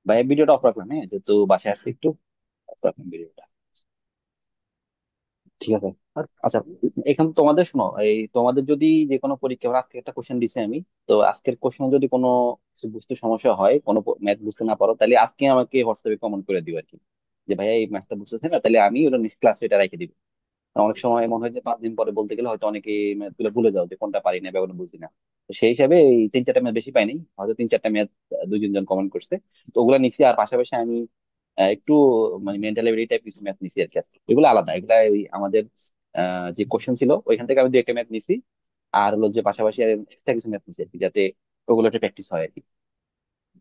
ভাই ভিডিওটা অফ রাখলাম, হ্যাঁ, যেহেতু বাসায় আসছি একটু অফ রাখলাম ভিডিওটা। ঠিক আছে। আচ্ছা, এখানে তোমাদের শোনো, এই তোমাদের যদি যে কোনো পরীক্ষা আজকে একটা কোশ্চেন দিছে আমি, তো আজকের কোশ্চেন যদি কোনো কিছু বুঝতে সমস্যা হয়, কোনো ম্যাথ বুঝতে না পারো, তাহলে আজকে আমাকে হোয়াটসঅ্যাপে কমেন্ট করে দিও আর কি, যে ভাইয়া এই ম্যাথটা বুঝতেছে না, তাহলে আমি ওটা নেক্সট ক্লাসে এটা রেখে দিব। অনেক সময় মনে হয় যে 5 দিন পরে বলতে গেলে হয়তো অনেকে ম্যাথ গুলো ভুলে যাও, যে কোনটা পারি না বা কোনটা বুঝি না। তো সেই হিসাবে এই 3-4টা ম্যাথ বেশি পাইনি, হয়তো 3-4টা ম্যাথ 2-3 জন কমেন্ট করছে, তো ওগুলা নিছি। আর পাশাপাশি আমি একটু মানে মেন্টাল এবিলিটি টাইপ কিছু ম্যাথ নিছি আর কি আজকে। এগুলো আলাদা, এগুলা ওই আমাদের যে কোশ্চেন ছিল ওইখান থেকে আমি 2-1টা ম্যাথ নিছি। আর হলো যে পাশাপাশি আর এক্সট্রা কিছু ম্যাথ নিছি আর কি, যাতে ওগুলো একটা প্র্যাকটিস হয় আর কি।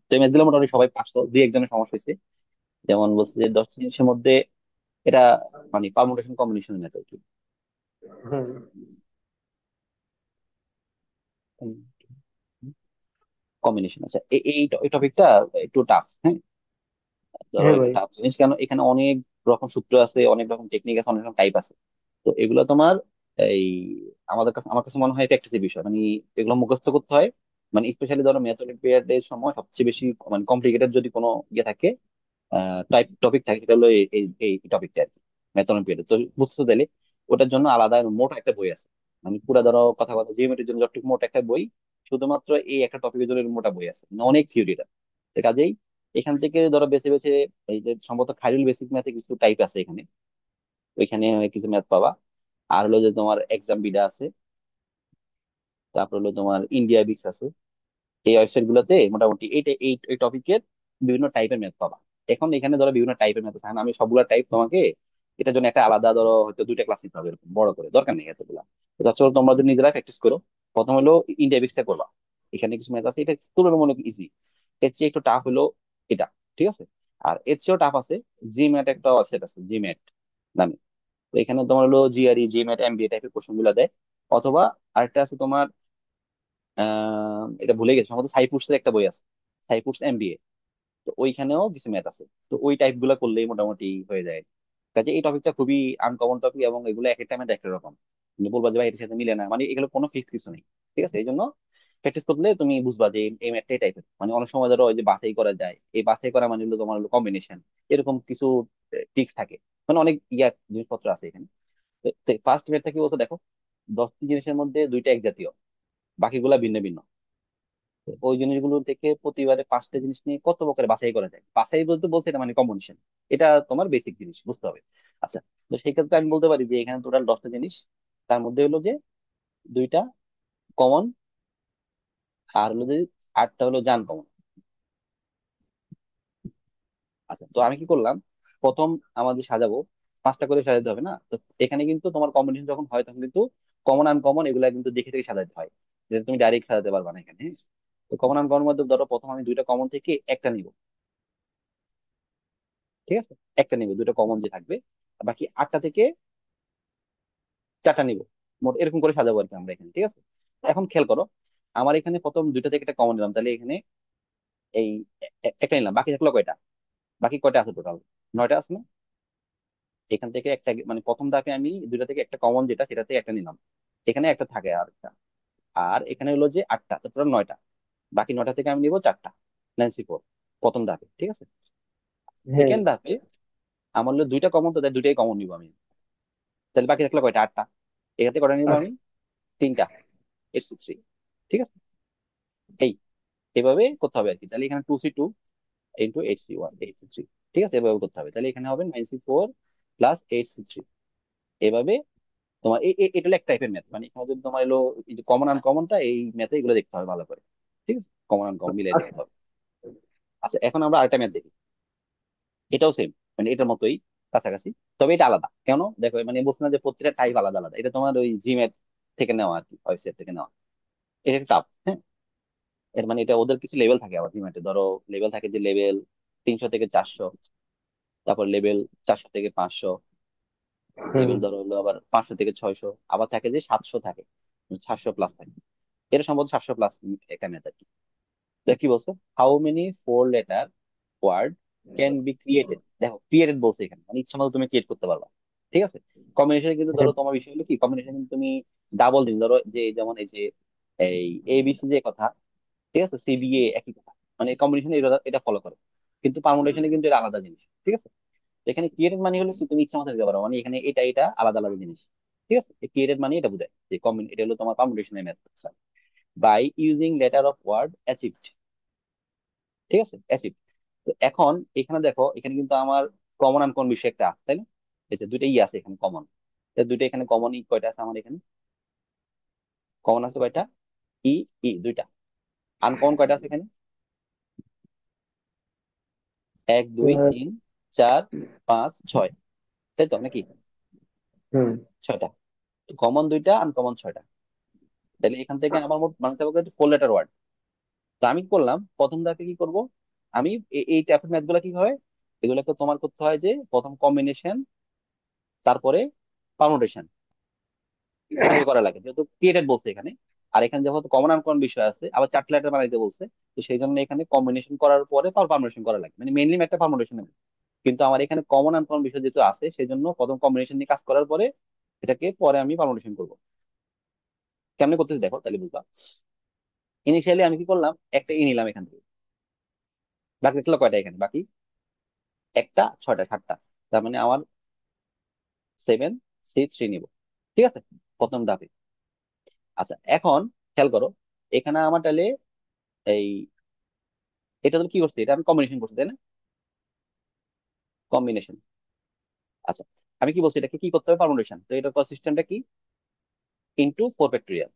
তো এই ম্যাথগুলো মোটামুটি সবাই পারছো, 2-1 জনের সমস্যা হয়েছে। যেমন বলছে যে 10টা জিনিসের মধ্যে এটা মানে পারমুটেশন কম্বিনেশন ম্যাথ আর কি। হুম। কম্বিনেশন আছে, এই টপিকটা একটু টাফ, হ্যাঁ। ধরো হ্যাঁ একটু ভাই। টাফ জিনিস, কেন এখানে অনেক রকম সূত্র আছে, অনেক রকম টেকনিক আছে, অনেক রকম টাইপ আছে। তো এগুলো তোমার এই আমার কাছে মনে হয় এটা একটা বিষয়, মানে এগুলো মুখস্থ করতে হয়। মানে স্পেশালি ধরো ম্যাথ অলিম্পিয়াড এর সময় সবচেয়ে বেশি মানে কমপ্লিকেটেড যদি কোনো ইয়ে থাকে, টপিক থাকে, সেটা হলো এই টপিকটা আর কি, ম্যাথ অলিম্পিয়াডে। তো বুঝতে তাইলে ওটার জন্য আলাদা মোটা একটা বই আছে। মানে পুরা ধরো কথা কথা জিওমেট্রির জন্য যতটুকু মোটা একটা বই, শুধুমাত্র এই একটা টপিকের জন্য এরকম মোটা বই আছে, মানে অনেক থিওরিটা। কাজেই এখান থেকে ধরো বেছে বেছে, এই যে সম্ভবত খাইরুল বেসিক ম্যাথে কিছু টাইপ আছে এখানে, ওইখানে কিছু ম্যাথ পাবা। আর হলো যে তোমার এক্সাম বিডা আছে, তারপর হলো তোমার ইন্ডিয়া বিক্স আছে। এই ওয়েবসাইট গুলোতে মোটামুটি এইটা এই টপিকের বিভিন্ন টাইপের ম্যাথ পাবা। এখন এখানে ধরো বিভিন্ন টাইপের ম্যাথ আছে, এখন আমি সবগুলা টাইপ তোমাকে এটার জন্য একটা আলাদা ধরো হয়তো 2টা ক্লাস নিতে হবে, এরকম বড় করে দরকার নেই এতগুলা। তো তার জন্য তোমরা যদি নিজেরা প্র্যাকটিস করো, প্রথম হলো ইন্ডিয়া বিক্সটা করবা। এখানে কিছু ম্যাথ আছে, এটা তুলনামূলক ইজি। এর চেয়ে একটু টাফ হলো এটা, ঠিক আছে। আর এর চেয়েও টাফ আছে জি ম্যাট, একটা ওয়েবসাইট আছে জি ম্যাট নামে। তো এখানে তোমার হলো জিআরই, জি ম্যাট, এমবিএ টাইপের কোশ্চেন গুলা দেয়। অথবা আরেকটা আছে তোমার, এটা ভুলে গেছি, সম্ভবত সাইপুরসের একটা বই আছে, সাইপুরস এমবিএ। তো ওইখানেও কিছু ম্যাথ আছে। তো ওই টাইপ গুলা করলেই মোটামুটি হয়ে যায়। কাজে এই টপিকটা খুবই আনকমন টপিক, এবং এগুলো এক একটা ম্যাথ এক এক রকম। তুমি বলবা যে ভাই এটার সাথে মিলে না, মানে এগুলো কোনো ফিক্স কিছু নেই। ঠিক আছে, এই জন্য প্র্যাকটিস করলে তুমি বুঝবা যে এই ম্যাথটা এই টাইপের। মানে অনেক সময় ধরো ওই যে বাছাই করা যায়, এই বাছাই করা মানে হলো তোমার হলো কম্বিনেশন, এরকম কিছু টিক্স থাকে। মানে অনেক জিনিসপত্র আছে এখানে। ফার্স্ট ম্যাথটা কি বলতো দেখো, 10টি জিনিসের মধ্যে 2টা এক জাতীয়, বাকিগুলা ভিন্ন ভিন্ন। ওই জিনিসগুলো থেকে প্রতিবারে 5টা জিনিস নিয়ে কত প্রকার বাছাই করা যায়, বাছাই বলতে বলতে এটা মানে কম্বিনেশন। এটা তোমার বেসিক জিনিস বুঝতে হবে। আচ্ছা, তো সেই ক্ষেত্রে আমি বলতে পারি যে এখানে টোটাল 10টা জিনিস, তার মধ্যে হলো যে 2টা কমন, আর হলো যে 8টা হলো জান কমন। আচ্ছা, তো আমি কি করলাম, প্রথম আমাদের সাজাবো 5টা করে সাজাতে হবে না, তো এখানে কিন্তু তোমার কম্বিনেশন যখন হয় তখন কিন্তু কমন আনকমন এগুলা কিন্তু দেখে দেখে সাজাতে হয়, যেটা তুমি ডাইরেক্ট সাজাতে পারবা না এখানে, হ্যাঁ? তো কমন আনকমন মধ্যে ধরো প্রথম আমি 2টা কমন থেকে একটা নিব, ঠিক আছে, একটা নিব 2টা কমন যে থাকবে। আর বাকি 8টা থেকে 4টা নিব। মোট এরকম করে সাজাবো আর কি আমরা এখানে, ঠিক আছে। এখন খেয়াল করো, আমার এখানে প্রথম 2টা থেকে একটা কমন নিলাম, তাহলে এখানে এই একটা নিলাম, বাকি থাকলো কয়টা? বাকি কয়টা আছে টোটাল? 9টা আছে না? এখান থেকে একটা মানে প্রথম ধাপে আমি 2টা থেকে একটা কমন, যেটা সেটা থেকে একটা নিলাম, এখানে একটা থাকে আর একটা। আর এখানে হলো যে 8টা, তো টোটাল 9টা। বাকি 9টা থেকে আমি নিব 4টা, 9C4, প্রথম ধাপে, ঠিক আছে। হ্যাঁ। সেকেন্ড ধাপে আমার হলো 2টা কমন, তো তাই 2টাই কমন নিব আমি, তাহলে বাকি থাকলো কয়টা? 8টা। এখান থেকে কয়টা নিব আচ্ছা। আমি? 3টা, SC3, ঠিক আছে। এই এভাবে করতে হবে আর কি। তাহলে এখানে 2C2 ইন্টু 8C1 8C3, ঠিক আছে, এভাবে করতে হবে। তাহলে এখানে হবে 9C4 প্লাস 8C3। এভাবে তোমার এটা হলো এক টাইপের ম্যাথ, মানে এখানে যদি তোমার এলো কমন আনকমনটা এই ম্যাথে এগুলো দেখতে হবে ভালো করে, ঠিক আছে, কমন আনকমন মিলাই আচ্ছা। দেখতে হবে। আচ্ছা, এখন আমরা আরেকটা ম্যাথ দেখি, এটাও সেম, মানে এটার মতোই কাছাকাছি। তবে এটা আলাদা কেন দেখো, মানে বলছি না যে প্রত্যেকটা টাইপ আলাদা আলাদা, এটা তোমার ওই জি ম্যাথ থেকে নেওয়া আর কি, ওয়েবসাইট থেকে নেওয়া। এটা টাফ, হ্যাঁ। এর মানে এটা ওদের কিছু লেভেল থাকে আবার জি ম্যাথে, ধরো লেভেল থাকে যে লেভেল 300 থেকে 400, তারপর লেভেল 400 থেকে 500, হুম। লেভেল ধরো হলো আবার 500 থেকে 600, আবার থাকে যে 700 থাকে, 700 প্লাস থাকে। এটা সম্ভবত 700 প্লাস একটা ম্যাথ আর কি। তো কি বলছে, how many 4 letter word can be created. দেখো ক্রিয়েটেড বলছে এখানে, মানে ইচ্ছা মতো তুমি ক্রিয়েট করতে পারবা, ঠিক আছে। কম্বিনেশন কিন্তু ধরো তোমার বিষয় হলো কি, কম্বিনেশন কিন্তু তুমি ডাবল দিন, ধরো যে যেমন এই যে এই এবিসি যে কথা, ঠিক আছে, সিবিএ একই কথা, মানে কম্বিনেশন এটা এটা ফলো করে। কিন্তু পারমুটেশনে কিন্তু এটা আলাদা জিনিস, ঠিক আছে? তো এখানে ক্রিয়েটেড মানে হলো কি, তুমি ইচ্ছা মতো দিতে পারো, মানে এখানে এটা এটা আলাদা আলাদা জিনিস, ঠিক আছে? ক্রিয়েটেড মানে এটা বোঝায় যে কম্বিন, এটা হলো তোমার পারমুটেশনের method. By using letter of word achieved, ঠিক আছে, অ্যাচিভ। তো এখন এখানে দেখো, এখানে কিন্তু আমার কমন আনকমন বিষয় একটা আছে, তাই না? এই যে দুইটা ই আছে এখানে কমন, দুইটা এখানে কমন ই কয়টা আছে আমার এখানে? কমন আছে কয়টা? ই, ই দুইটা। আনকমন কয়টা আছে এখানে? এক, দুই, হুম। তিন, চার, পাঁচ, ছয়, তাই তো নাকি? হুম। ছয়টা। কমন দুইটা, আনকমন ছয়টা। তাহলে এখান থেকে আমার মোট বানাতে হবে ফোর লেটার ওয়ার্ড। তো আমি কি করলাম, প্রথম ধাপে কি করব, আমি এই টাইপের ম্যাথ গুলা কি হয়, এগুলোকে তোমার করতে হয় যে প্রথম কম্বিনেশন, তারপরে পারমুটেশন, এভাবে করা লাগে যেহেতু ক্রিয়েটেড বলছে এখানে। আর এখানে যেহেতু কমন আনকমন বিষয় আছে, আবার চারটি লেটার বানাইতে বলছে, তো সেই জন্য এখানে কম্বিনেশন করার পরে পারমুটেশন করা লাগে, মানে মেইনলি একটা পারমুটেশন। কিন্তু আমার এখানে কমন আনকমন বিষয় যেহেতু আছে, সেই জন্য প্রথম কম্বিনেশন নিয়ে কাজ করার পরে এটাকে পরে আমি পারমুটেশন করবো। কেমনে করতেছি দেখো, তাহলে বুঝবা। ইনিশিয়ালি আমি কি করলাম, একটা ই নিলাম এখান থেকে, বাকি ছিল কয়টা এখানে বাকি? একটা, ছয়টা, সাতটা। তার মানে আমার 7, 6, 3 নিব, ঠিক আছে, প্রথম ধাপে। আচ্ছা এখন খেয়াল করো, এখানে আমার তাহলে এই, এটা তো কি করছে, এটা আমি কম্বিনেশন করছি তাই না? কম্বিনেশন। আচ্ছা, আমি কি বলছি, এটাকে কি করতে হবে, পারমুটেশন। তো এটা সিস্টেমটা কি, ইনটু ফোর ফ্যাক্টরিয়াল।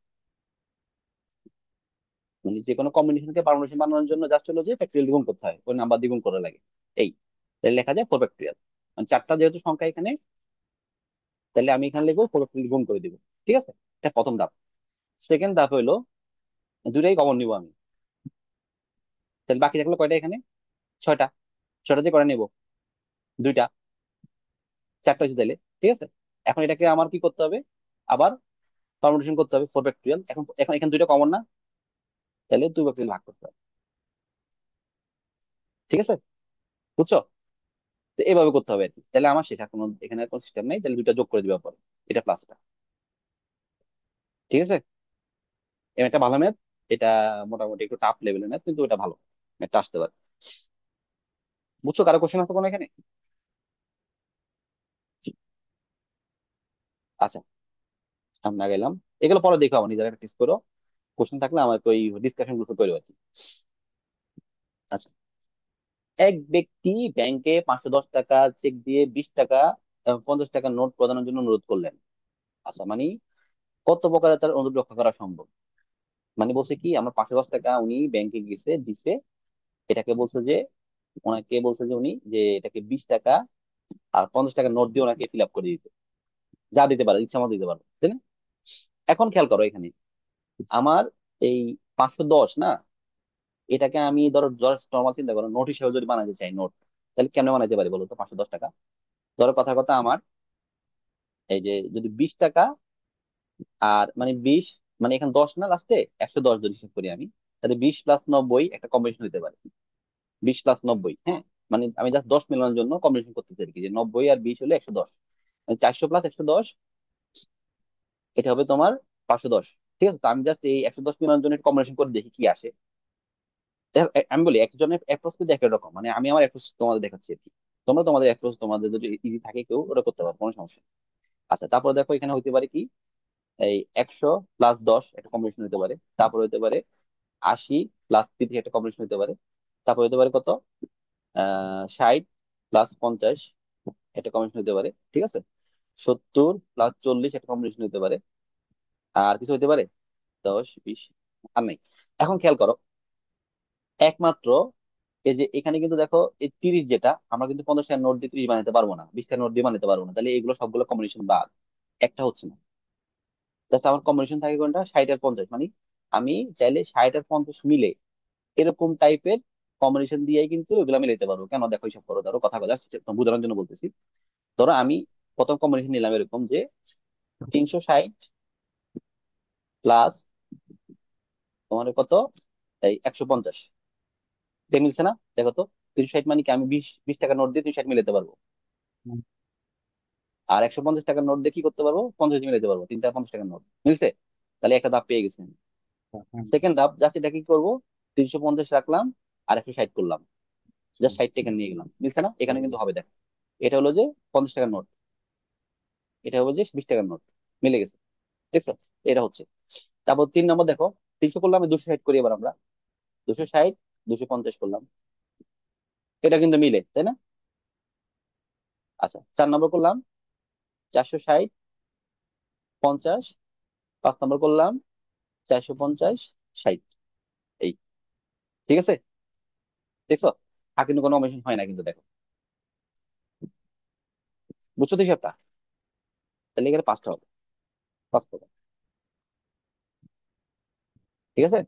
মানে যে কোনো কম্বিনেশনকে পারমুটেশন বানানোর জন্য জাস্ট হলো যে ফ্যাক্টরিয়াল দ্বিগুণ করতে হয়, ওই নাম্বার দ্বিগুণ করা লাগে, এই। তাহলে লেখা যায় ফোর ফ্যাক্টরিয়াল, মানে চারটা যেহেতু সংখ্যা এখানে, তাহলে আমি এখানে লিখবো ফোর ফ্যাক্টরিয়াল গুণ করে দিব, ঠিক আছে? এটা প্রথম ধাপ। সেকেন্ড ধাপ হলো, দুটাই কমন নিব আমি, তাহলে বাকি থাকলো কয়টা এখানে? ছয়টা। ছয়টা দিয়ে কয়টা নিব? দুইটা। চারটা হচ্ছে তাহলে, ঠিক আছে। এখন এটাকে আমার কি করতে হবে, আবার পারমুটেশন করতে হবে ফোর ফ্যাক্টরিয়াল। এখন এখন এখানে দুইটা কমন না, তাহলে দুই ফ্যাক্টরিয়াল ভাগ করতে হবে, ঠিক আছে, বুঝছো? তো এইভাবে করতে হবে আর কি। তাহলে আমার শেখা কোনো এখানে কোনো সিস্টেম নেই, তাহলে দুইটা যোগ করে দিবা পরে, এটা প্লাস এটা, ঠিক আছে। এটা ভালো ম্যাথ, এটা মোটামুটি একটু টাফ লেভেলের ম্যাথ, কিন্তু এটা ভালো ম্যাথটা আসতে পারে। বুঝছো? কারো কোশ্চেন আছে কোনো এখানে? আচ্ছা, সামনে গেলাম। এগুলো পরে দেখো, আমার নিজের একটা করো, কোশ্চেন থাকলে আমাকে ওই ডিসকাশন গ্রুপে করো আর কি। আচ্ছা, এক ব্যক্তি ব্যাংকে 510 টাকা চেক দিয়ে 20 টাকা 50 টাকা নোট প্রদানের জন্য অনুরোধ করলেন। আচ্ছা, মানে কত প্রকারে তার অনুরোধ রক্ষা করা সম্ভব? মানে বলছে কি, আমার 510 টাকা উনি ব্যাংকে গেছে দিছে, এটাকে বলছে যে, ওনাকে বলছে যে উনি যে এটাকে 20 টাকা আর 50 টাকা নোট দিয়ে ওনাকে ফিল আপ করে দিতে, যা দিতে পারে ইচ্ছা মতো দিতে পারবে, তাই না? এখন খেয়াল করো এখানে, আমার এই 510 না, এটাকে আমি ধরো জাস্ট নর্মাল চিন্তা করো, নোট হিসেবে যদি বানাতে চাই নোট, তাহলে কেমনে বানাতে পারি বলো তো 510 টাকা? ধরো কথার কথা আমার, এই যে যদি 20 টাকা আর মানে 20, মানে এখানে 10 না লাস্টে, 110 যদি হিসেব করি আমি, তাহলে 20 + 90 একটা কম্বিনেশন হতে পারে। 20 + 90, হ্যাঁ, মানে আমি জাস্ট 10 মেলানোর জন্য কম্বিনেশন করতে চাই আর কি, যে 90 আর 20 হলে 110, মানে 400 + 110, এটা হবে তোমার 510, ঠিক আছে। তো আমি জাস্ট এই 110 মেলানোর জন্য কম্বিনেশন করে দেখি কি আসে। দেখো, আমি বলি একজনের অ্যাপ্রোচ কিন্তু এক রকম, মানে আমি আমার অ্যাপ্রোচ তোমাদের দেখাচ্ছি আর কি, তোমরা তোমাদের অ্যাপ্রোচ, তোমাদের যদি ইজি থাকে কেউ ওটা করতে পারো, কোনো সমস্যা নেই। আচ্ছা, তারপর দেখো এখানে হতে পারে কি, এই 100 + 10 একটা কম্বিনেশন হতে পারে, তারপর হতে পারে 80 + 30 একটা কম্বিনেশন হতে পারে, তারপর হতে পারে কত, 60 + 50 একটা কম্বিনেশন হতে পারে, ঠিক আছে। 70 + 40 একটা কম্বিনেশন হতে পারে, আর কিছু হতে পারে 10, 20, আর নাই। এখন খেয়াল করো, একমাত্র এই যে এখানে কিন্তু দেখো, এই 30 যেটা, আমরা কিন্তু 50 টাকা নোট দিয়ে 30 বানাতে পারবো না, 20 টাকা নোট দিয়ে বানাতে পারবো না, তাহলে এগুলো সবগুলো কম্বিনেশন বাদ, একটা হচ্ছে না। জাস্ট আমার কম্বিনেশন থাকে কোনটা, 60 আর 50, মানে আমি চাইলে 60 আর 50 মিলে এরকম টাইপের কম্বিনেশন দিয়েই কিন্তু এগুলো আমি নিতে পারবো। কেন দেখো, হিসাব করো, ধরো কথা কথা বোঝানোর জন্য বলতেছি। ধরো আমি প্রথম কম্বিনেশন নিলাম এরকম যে 360 প্লাস তোমার কত, এই 150, এটা মিলছে না? দেখো তো, 360 মানে কি, আমি 20 টাকা নোট দিয়ে 360 মিলাতে পারবো, আর 150 টাকার নোট দিয়ে কি করতে পারবো, 50 মিলাতে পারবো, 350 টাকার নোট মিলছে। তাহলে একটা ধাপ পেয়ে গেছি আমি। সেকেন্ড ধাপ জাস্ট এটা কি করবো, 350 রাখলাম আর 160 করলাম, জাস্ট 60 টাকা নিয়ে গেলাম, বুঝছে না? এখানে কিন্তু হবে, দেখ, এটা হলো যে 50 টাকার নোট, এটা হলো যে 20 টাকার নোট, মিলে গেছে, ঠিক আছে? এটা হচ্ছে। তারপর 3 নম্বর দেখো, 300 করলাম, 260 করি এবার আমরা, 260, 250 করলাম, এটা কিন্তু মিলে, তাই না? আচ্ছা, 4 নম্বর করলাম, 460, 50, 5 নম্বর করলাম, 450, 60, এই, ঠিক আছে? দেখছো? আর কিন্তু কোনো অমিশন হয় না কিন্তু, দেখো, বুঝছো তো হিসাবটা? তাহলে এখানে 5টা হবে, 5 টাকা, ঠিক আছে?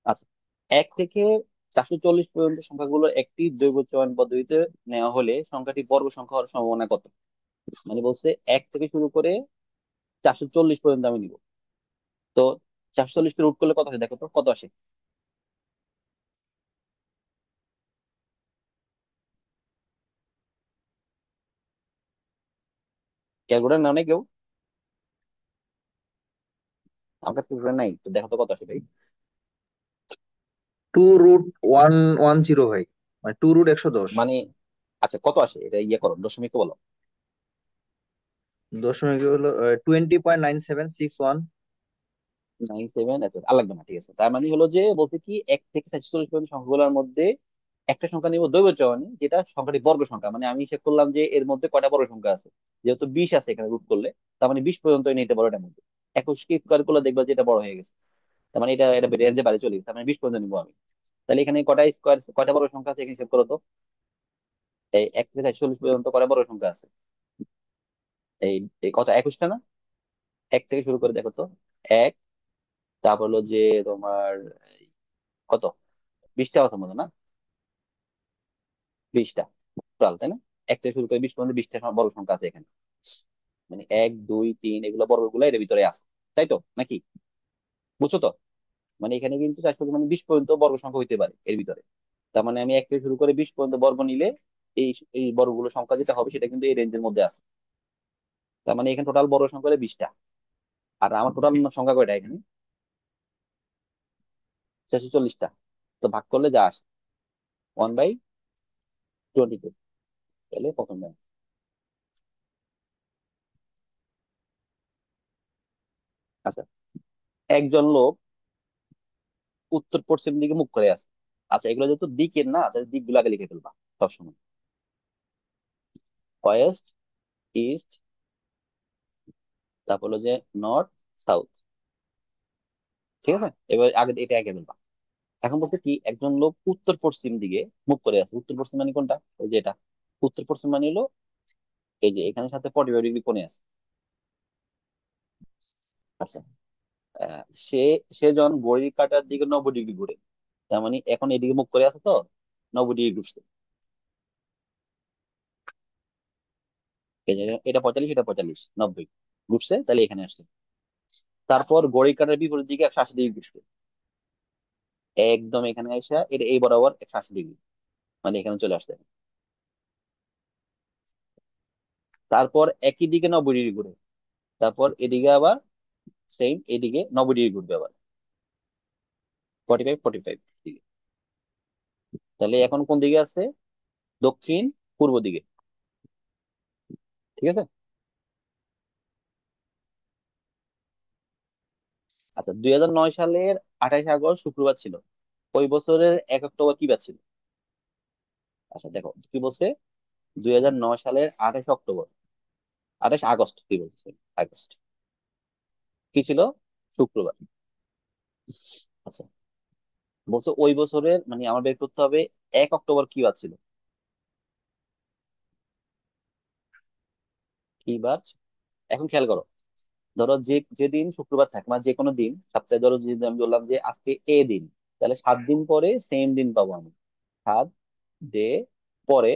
আচ্ছা, 1 থেকে 440 পর্যন্ত সংখ্যাগুলো একটি জৈব চয়ন পদ্ধতিতে নেওয়া হলে সংখ্যাটি বর্গ সংখ্যা হওয়ার সম্ভাবনা কত? মানে বলছে 1 থেকে শুরু করে 440 পর্যন্ত আমি নিব। তো 440 কে রুট করলে কত আসে, দেখো তো কত আসে। ক্যালকুলেটর নাও না কেউ? আমার কাছে ক্যালকুলেটর নাই, তো দেখো তো কত আসে ভাই। 2√110 ভাই, মানে 2√110। মানে আচ্ছা, কত আসে এটা ইয়ে করো, দশমিকে বলো। দশমিক হলো 20.9761। 97, আচ্ছা আর লাগবে না, ঠিক আছে। তার মানে হলো যে বলতে কি, 1 থেকে 440 পর্যন্ত সংখ্যাগুলোর মধ্যে একটা সংখ্যা নিব দৈব চয়নে, যেটা সংখ্যাটি বর্গ সংখ্যা, মানে আমি হিসেব করলাম যে এর মধ্যে কয়টা বর্গ সংখ্যা আছে, যেহেতু 20 আছে এখানে রুট করলে, তার মানে 20 পর্যন্ত নিতে পারো এটার মধ্যে। 21 কে স্কোয়ার করলে দেখবা যে এটা বড় হয়ে গেছে, তার মানে এটা এটা রেঞ্জে বাইরে চলে গেছে, তার মানে 20 পর্যন্ত নিবো আমি। তাহলে এখানে কয়টা স্কোয়ার, কয়টা বড় সংখ্যা আছে এখানে হিসেব করো তো। এই 1 থেকে 440 পর্যন্ত কয়টা বড় সংখ্যা আছে? এই এই কত, 21টা না? 1 থেকে শুরু করে দেখো তো। এক, তারপর হলো যে তোমার এই কত, 20টা কথা মতো না? 20টা টোটাল, তাই না? 1 থেকে শুরু করে 20 পর্যন্ত 20টা বড় সংখ্যা আছে এখানে, মানে 1, 2, 3 এগুলো বর্গগুলো এর ভিতরে আছে, তাই তো নাকি? বুঝছো তো? মানে এখানে কিন্তু 400 মানে 20 পর্যন্ত বর্গ সংখ্যা হইতে পারে এর ভিতরে। তার মানে আমি 1 থেকে শুরু করে 20 পর্যন্ত বর্গ নিলে এই এই বর্গগুলো সংখ্যা যেটা হবে সেটা কিন্তু এই রেঞ্জের মধ্যে আছে। তার মানে এখানে টোটাল বর্গ সংখ্যা হলো 20টা। আর আমার টোটাল সংখ্যা কয়টা এখানে? 440টা। তো ভাগ করলে যা আসে 1/22, তাহলে প্রথম দেন। আচ্ছা, একজন লোক উত্তর পশ্চিম দিকে মুখ করে আছে। আচ্ছা, এগুলো যেহেতু দিকের না, তাহলে দিকগুলো আগে লিখে ফেলবা সবসময়। ওয়েস্ট, ইস্ট, তারপর হলো যে নর্থ, সাউথ, ঠিক আছে? এবার আগে এটা আগে ফেলবা। এখন বলতে কি, একজন লোক উত্তর পশ্চিম দিকে মুখ করে আছে। উত্তর পশ্চিম মানে কোনটা? ওই যে এটা। উত্তর পশ্চিম মানে হলো এই যে এখানে সাথে 45 ডিগ্রি কোণে আছে। আচ্ছা, আহ, সে সেজন ঘড়ির কাঁটার দিকে 90 ডিগ্রি ঘুরে, তার মানে এখন এদিকে মুখ করে আছে তো, 90 ডিগ্রি ঘুরছে। এই যে এটা 45, এটা 45, 90 ঘুরছে, তাহলে এখানে আসছে। তারপর ঘড়ির কাঁটার বিপরীত দিকে 180 ডিগ্রি ঘুরছে, একদম এখানে এসে এটা এই বরাবর 180 ডিগ্রি, মানে এখানে চলে আসছে। তারপর একই দিকে 90 ডিগ্রি ঘুরে, তারপর এদিকে আবার সেম, এদিকে 90 ডিগ্রি ঘুরবে আবার, 45, 45 দিকে। তাহলে এখন কোন দিকে আছে? দক্ষিণ পূর্ব দিকে, ঠিক আছে? আচ্ছা, 2009 সালের 28 আগস্ট শুক্রবার ছিল, ওই বছরের 1 অক্টোবর কি বার ছিল? আচ্ছা দেখো কি বলছে, 2009 সালের 28 অক্টোবর, 28 আগস্ট কি বলছে, আগস্ট কি ছিল? শুক্রবার। আচ্ছা, বলছে ওই বছরের, মানে আমার বের করতে হবে 1 অক্টোবর কি বার ছিল, কি বার ছিল? এখন খেয়াল করো, ধরো যে যেদিন শুক্রবার থাকে, মানে যে কোনো দিন সপ্তাহে, ধরো যদি আমি বললাম যে আজকে এ দিন, তাহলে 7 দিন পরে সেম দিন পাবো আমি, 7 ডে পরে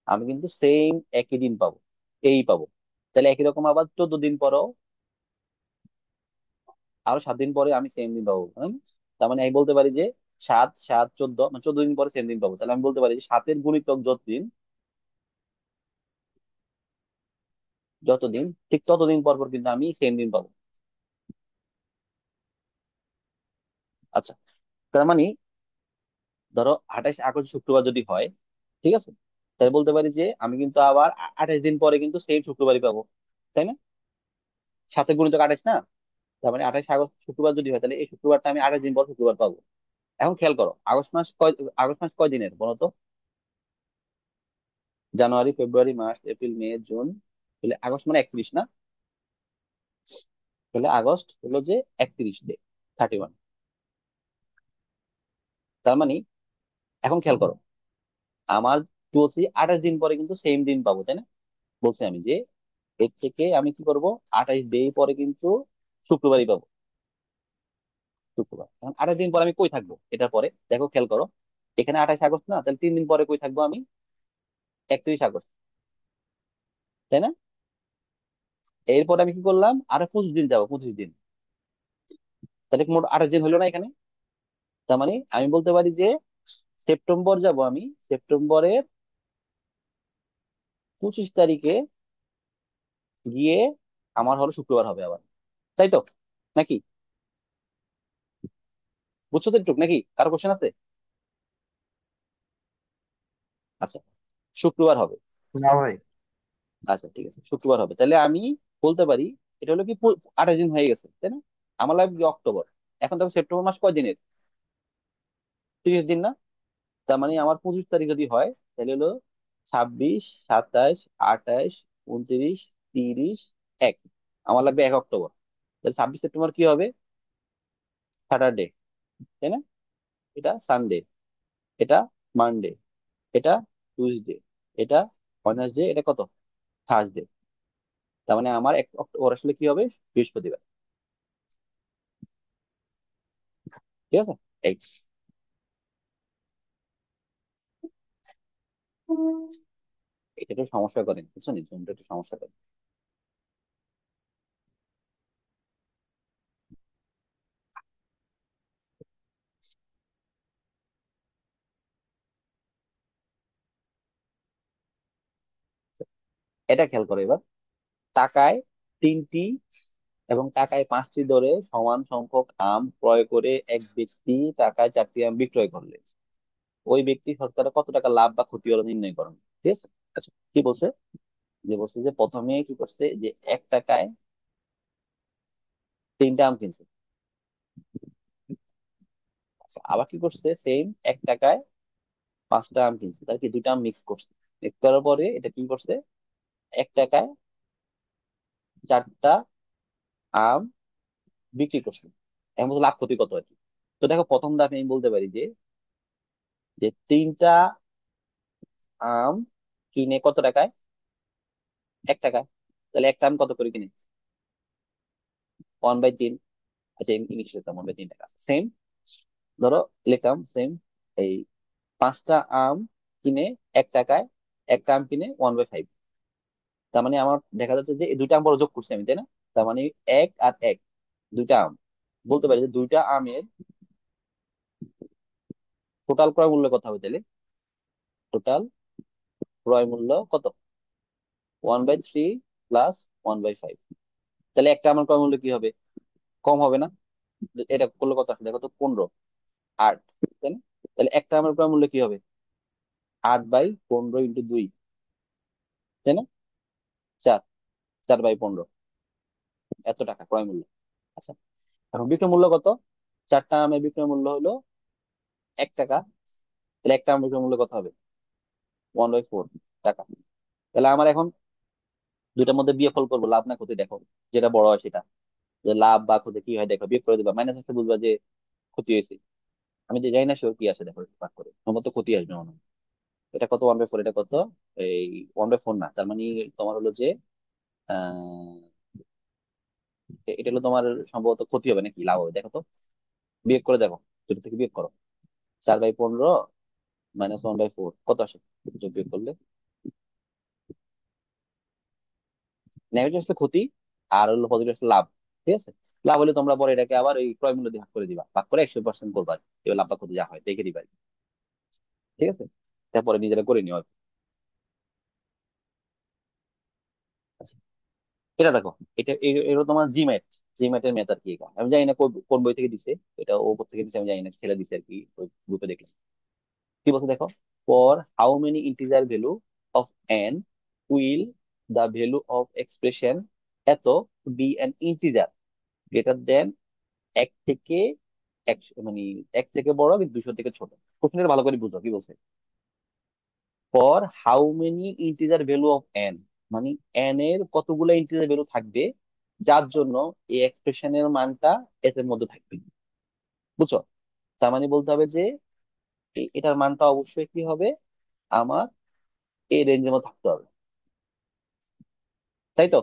আমি কিন্তু সেম একই দিন পাবো, এই পাবো। তাহলে একই রকম আবার 14 দিন পরেও আরো 7 দিন পরে আমি সেম দিন পাবো, হ্যাঁ? তার মানে আমি বলতে পারি যে 7, 7, 14, মানে 14 দিন পরে সেম দিন পাবো। তাহলে আমি বলতে পারি যে 7-এর গুণিতক যতদিন ঠিক ততদিন পর পর কিন্তু আমি সেম দিন পাবো। আচ্ছা, তার মানে ধরো 28 আগস্ট শুক্রবার যদি হয়, ঠিক আছে, তাহলে বলতে পারি যে আমি কিন্তু আবার 28 দিন পরে কিন্তু সেম শুক্রবারই পাবো, তাই না? সাথে গুণিতক 28 না? তার মানে 28 আগস্ট শুক্রবার যদি হয়, তাহলে এই শুক্রবারটা আমি 28 দিন পর শুক্রবার পাবো। এখন খেয়াল করো, আগস্ট মাস কয় দিনের বলো তো? জানুয়ারি, ফেব্রুয়ারি, মার্চ, এপ্রিল, মে, জুন, তাহলে আগস্ট মানে 31 না? তাহলে আগস্ট হলো যে 31 ডে, 31। তার মানে এখন খেয়াল করো, আমার বলছি 28 দিন পরে কিন্তু সেম দিন পাবো, তাই না? বলছি আমি যে এর থেকে আমি কি করব, 28 ডে পরে কিন্তু শুক্রবারই পাবো, শুক্রবার। এখন 28 দিন পরে আমি কই থাকবো, এটার পরে দেখো, খেয়াল করো, এখানে 28 আগস্ট না, তাহলে 3 দিন পরে কই থাকবো আমি? 31 আগস্ট, তাই না? এরপর আমি কি করলাম, আরো 25 দিন যাবো, 25 দিন, তাহলে মোট 28 দিন হলো না এখানে? তার মানে আমি বলতে পারি যে সেপ্টেম্বর যাব আমি, সেপ্টেম্বরের 25 তারিখে গিয়ে আমার হলো শুক্রবার হবে আবার, তাই তো নাকি? বুঝছো তো একটু নাকি, কারো কোশ্চেন আছে? আচ্ছা, শুক্রবার হবে। না ভাই। আচ্ছা ঠিক আছে, শুক্রবার হবে, তাহলে আমি বলতে পারি এটা হলো কি 28 দিন হয়ে গেছে, তাই না? আমার লাগবে কি অক্টোবর। এখন দেখো সেপ্টেম্বর মাস কয় দিনের? 30 দিন না? তার মানে আমার 25 তারিখ যদি হয়, তাহলে হলো 26, 27, 28, 29, 30, 1, আমার লাগবে 1 অক্টোবর। তাহলে 26 সেপ্টেম্বর কি হবে? স্যাটারডে, তাই না? এটা সানডে, এটা মানডে, এটা টুইসডে, এটা ওয়েডনেসডে, এটা কত, থার্সডে। তার মানে আমার 1 অক্টোবর আসলে কি হবে? বৃহস্পতিবার। ঠিক আছে, এই এটা একটু সমস্যা করেন, বুঝছো নি, জুমটা একটু সমস্যা করে। এটা খেয়াল করো এবার, টাকায় 3টি এবং টাকায় 5টি দরে সমান সংখ্যক আম ক্রয় করে এক ব্যক্তি টাকায় 4টি আম বিক্রয় করলে ওই ব্যক্তি শতকরা কত টাকা লাভ বা ক্ষতি হলো নির্ণয় করুন। ঠিক আছে? আচ্ছা, কি বলছে, যে বলছে যে প্রথমে কি করছে, যে 1 টাকায় 3টা আম কিনছে। আচ্ছা, আবার কি করছে, সেম 1 টাকায় 5টা আম কিনছে, তার কি 2টা আম মিক্স করছে। মিক্স করার পরে এটা কি করছে, 1 টাকায় 4টা আম বিক্রি করছে। এখন বলছে লাভ ক্ষতি কত আর কি। তো দেখো, প্রথম ধাপে আমি বলতে পারি যে যে 3টা আম কিনে কত টাকায়? 1 টাকায়। তাহলে একটা আম কত করে কিনে? 1/3। আচ্ছা, ইংলিশ লিখতাম 1/3 টাকা, সেম। ধরো লিখলাম সেম, এই 5টা আম কিনে 1 টাকায়, একটা আম কিনে 1/5। তার মানে আমার দেখা যাচ্ছে যে এই 2টা আম বড় যোগ করছি আমি, তাই না? তার মানে 1 আর 1, 2টা আম। বলতে পারি যে 2টা আমের টোটাল ক্রয় মূল্য কত হবে তাহলে? টোটাল ক্রয় মূল্য কত? 1/3 প্লাস 1/5। তাহলে একটা আমার ক্রয় মূল্য কি হবে? কম হবে না? এটা করলে কত আসে দেখো তো, 15, 8, তাই না? তাহলে একটা আমার ক্রয় মূল্য কি হবে? 8/15 × 2, তাই না? 4, 4/15, এত টাকা ক্রয় মূল্য। আচ্ছা, এখন বিক্রয় মূল্য কত? 4টা আমের বিক্রয় মূল্য হলো 1 টাকা। তাহলে একটা আমের বিক্রয় মূল্য কত হবে? 1/4 টাকা। তাহলে আমার এখন দুইটার মধ্যে বিয়োগফল করবো, লাভ না ক্ষতি, দেখো যেটা বড় হয় সেটা, যে লাভ বা ক্ষতি কি হয় দেখো, বিয়োগ করে দিবা, মাইনাস আসলে বুঝবা যে ক্ষতি হয়েছে। আমি যে জানি না শিওর কি আসে, দেখো একটু ভাগ করে সম্ভবত ক্ষতি আসবে মনে হয়। এটা কত, 1/4, এটা কত? এই 1/4 না, তার মানে তোমার হলো যে আহ এটা হলো তোমার সম্ভবত ক্ষতি হবে নাকি লাভ হবে, দেখো তো, বিয়োগ করে দেখো, দুটো থেকে বিয়োগ করো। 4/15 -1/4 কত আসে? যোগ বিয়োগ করলে নেগেটিভ আসলে ক্ষতি, আর হলো পজিটিভ আসলে লাভ। ঠিক আছে? লাভ হলে তোমরা পরে এটাকে আবার ওই ক্রয় মূল্য দিয়ে ভাগ করে দিবা, ভাগ করে 100% করবা, এবার লাভ বা ক্ষতি যা হয় দেখে দিবা। ঠিক আছে? তারপরে নিজেরা করে নিও আর কি। আচ্ছা, এটা দেখো, এটা এটা তোমার জিম্যাট, জিম্যাটের মেথড কি এটা আমি জানি না কোন কোন বই থেকে দিছে, এটা ও কোথা থেকে দিছে আমি জানি না, ছেলে দিছে আর কি, ওই গ্রুপে দেখলাম। কি বলছে দেখো, for how many integer value of n will the value of expression এত be an integer greater than এক থেকে একশো, মানে এক থেকে বড় কিন্তু 200 থেকে ছোট। কোশ্চেনটা ভালো করে বুঝো কি বলছে। For how many integer value of N, মানে এন এর কতগুলো ইন্টিজার ভ্যালু থাকবে যার জন্য এই এক্সপ্রেশনের মানটা এস এর মধ্যে থাকবে। বুঝছো? তার মানে বলতে হবে যে এটার মানটা অবশ্যই কি হবে, আমার এই রেঞ্জের মধ্যে থাকতে হবে, তাই তো?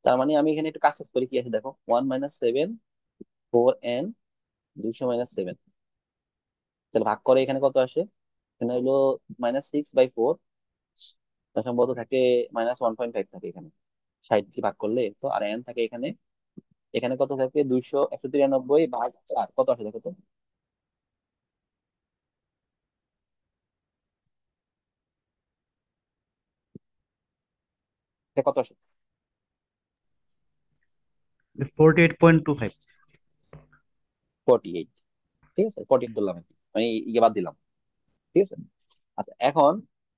তার মানে আমি এখানে একটু কাজ করি, কি আছে দেখো, 1 - 7 4n 200 - 7, তাহলে ভাগ করে এখানে কত আসে, এখানে হলো -6/4, সম্ভবত থাকে -1.5 থাকে এখানে, 60 কি ভাগ করলে তো, আর n থাকে এখানে, এখানে কত থাকে, 193/4 কত আসে দেখো তো। এটা কত আসে? 48.25। 48, ঠিক আছে, 48 ধরলাম আর কি, আমি ইয়ে বাদ দিলাম, ঠিক আছে। আচ্ছা এখন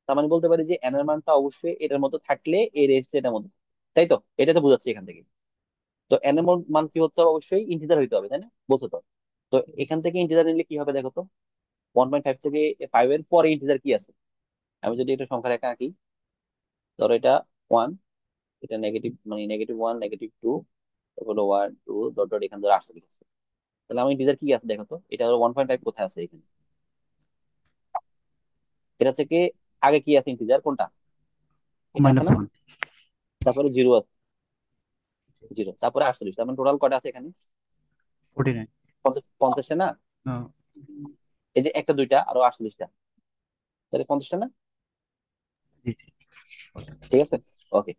তার মানে বলতে পারি যে n এর মানটা অবশ্যই এটার মধ্যে থাকলে এই রেঞ্জটা এটার মধ্যে, তাই তো? এটা তো বোঝাচ্ছি এখান থেকে। তো n এর মান কি হতে হবে, অবশ্যই ইন্টিজার হইতে হবে, তাই না, বলছো তো? তো এখান থেকে ইন্টিজার নিলে কি হবে দেখো তো, 1.5 থেকে 5 এর পরে ইন্টিজার কি আছে, আমি যদি এটা সংখ্যা রেখা আঁকি, ধরো এটা 1, এটা নেগেটিভ, মানে -1 -2, তারপরে 1 2 ডট ডট এখান ধরে আসছে, ঠিক আছে। তাহলে আমি ইন্টিজার কি আছে দেখো তো, এটা হলো 1.5 কোথায় আছে এখানে, এটা থেকে আগে কি আছে ইন্টিজার কোনটা, এটা আছে না, -1। তারপরে জিরো আছে, জিরো, তারপরে 48, তার মানে টোটাল কটা আছে এখানে, 49। 50 না, এই যে একটা দুইটা আরো 48টা, তাহলে 50টা না, জি জি। ঠিক আছে, ওকে,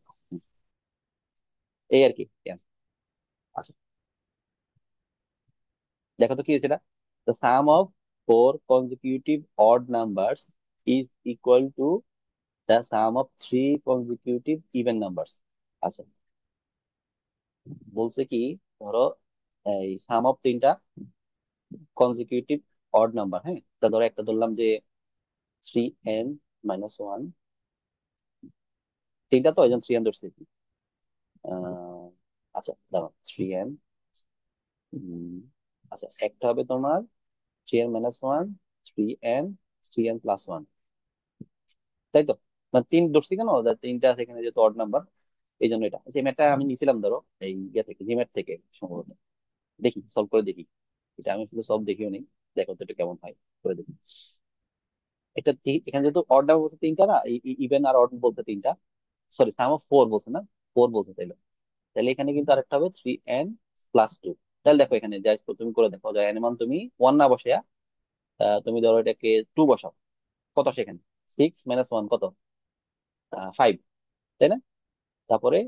এই আর কি answer। আচ্ছা দেখো তো কি হয়েছে এটা, the sum of four consecutive odd numbers is equal to the sum of three consecutive even numbers। আচ্ছা বলছে কি, ধরো এই সাম অফ তিনটা কনজিকিউটিভ অড নাম্বার, হ্যাঁ, তা ধরো একটা ধরলাম যে 3n - 1, তিনটা তো, এই জন্য 3n ধরছি। আচ্ছা দাঁড়াও, 3n, আচ্ছা একটা হবে তোমার 3n - 1, 3n, 3n+1, তাই তো? না তিন ধরছি কেন, তিনটা আছে এখানে যেহেতু অড নাম্বার, এই জন্য এটা, যে ম্যাথটা আমি নিছিলাম ধরো এই ইয়ে থেকে, জিমেট থেকে সম্ভবত, দেখি সলভ করে দেখি, এটা আমি আসলে সব দেখিও নেই, দেখো তো এটা কেমন হয়, করে দেখি। এটা এখানে যেহেতু অড নাম্বার বলতে তিনটা না, ইভেন আর অড বলতে তিনটা, সরি সাম অফ ফোর বলছে না, ফোর বলছে, তাইলে তাহলে এখানে কিন্তু আরেকটা হবে 3n+2। তাহলে দেখো এখানে যাই তুমি করে দেখো, যে এন মান তুমি 1 না বসে, তুমি ধরো এটাকে 2 বসাও, কত আসে এখানে, 6 - 1 কত, 5, তাই না? তারপরে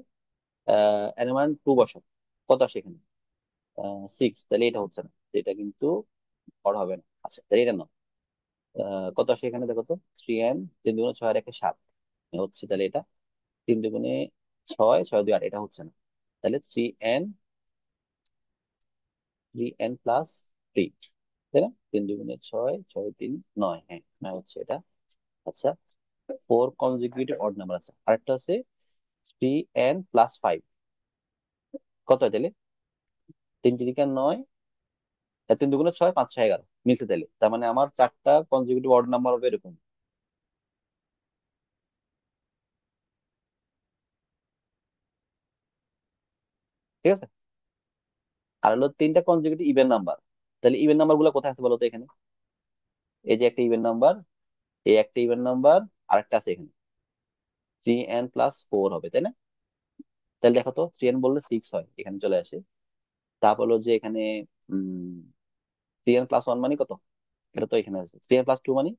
এন মান 2 বসাও, কত আসে এখানে, 6, তাহলে এটা হচ্ছে না, এটা কিন্তু অড হবে না। আচ্ছা তাহলে এটা না, কত আসে এখানে দেখো তো, 3n, 3 × 2 = 6 আর 1 = 7 হচ্ছে, তাহলে এটা 3 × 2 = 6, 6 × 2 = 8, এটা হচ্ছে না, তাহলে 3n+3, তাই না, 3 × 2 = 6, 6 × 3 = 9, হ্যাঁ 9 হচ্ছে এটা। আচ্ছা ফোর কনজিকিউটিভ অড নাম্বার আছে, আরেকটা আছে 3n+5, কত হয় তাহলে, 3 × 9, 3 × 2 = 6, 5 × 6 = 11 মিলছে, তাহলে তার মানে আমার চারটা কনজিকিউটিভ অড নাম্বার হবে এরকম, ঠিক আছে। আর হলো তিনটা কনজিকিউটিভ ইভেন নাম্বার, তাহলে ইভেন নাম্বার গুলো কোথায় আছে বলো তো এখানে, এই যে একটা ইভেন নাম্বার, এই একটা ইভেন নাম্বার, আরেকটা আছে এখানে, 3n+4 হবে, তাই না? তাহলে দেখো তো 3n বললে 6 হয়, এখানে চলে আসে। তারপর হলো যে এখানে 3n+1 মানে কত, এটা তো এখানে আছে, 3n+2 মানে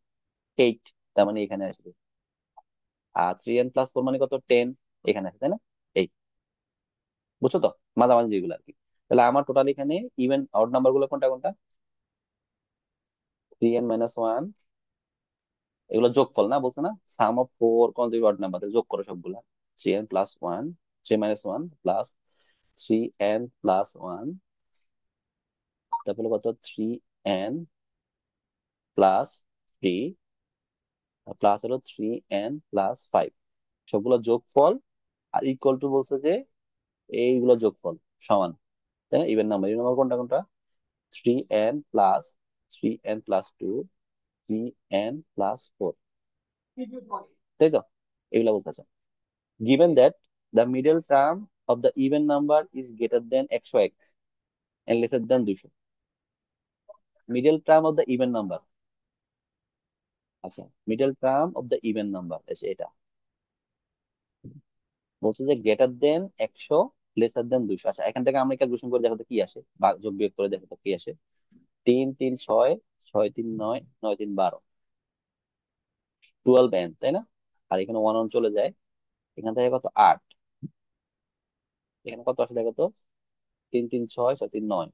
8, তার মানে এখানে আসবে। আর 3n+4 মানে কত, 10, এখানে আছে, তাই না? এই বুঝছো তো, মাঝামাঝি যেগুলো আর কি। তাহলে আমার টোটাল এখানে ইভেন অড নাম্বার গুলো কোনটা কোনটা, 3n - 1, এগুলো যোগফল না, বলছো না, sum of four consecutive odd number, যোগ করো সবগুলা, 3n+1, 3 - 1 + 3n+1, তারপরে কত 3n+3, প্লাস হলো 3n+5, সবগুলো যোগফল আর ইকুয়াল টু বলছে যে এইগুলো যোগফল সমান, তাই না? ইভেন নাম্বার, ইভেন নাম্বার কোনটা কোনটা? 3n+3n+2, 3n+4, তাই তো? এগুলা বলতেছে। Given that the middle term of the even number is greater than 101 and lesser than 200, middle term of the even number, আচ্ছা, middle term of the even number আছে এটা, বলছে যে গ্রেটার দেন 100, লেসার দেন 200। আচ্ছা, এখান থেকে আমরা ক্যালকুলেশন করে দেখো তো কি আসে, বা যোগ বিয়োগ করে দেখো তো কি আসে। 3 3 6, 6 3 9, 9 3 12, 12n, তাই না? আর এখানে 1 চলে যায়, এখান থেকে কত 8, এখানে কত আসে দেখো তো, 3 3 6, 6 3 9,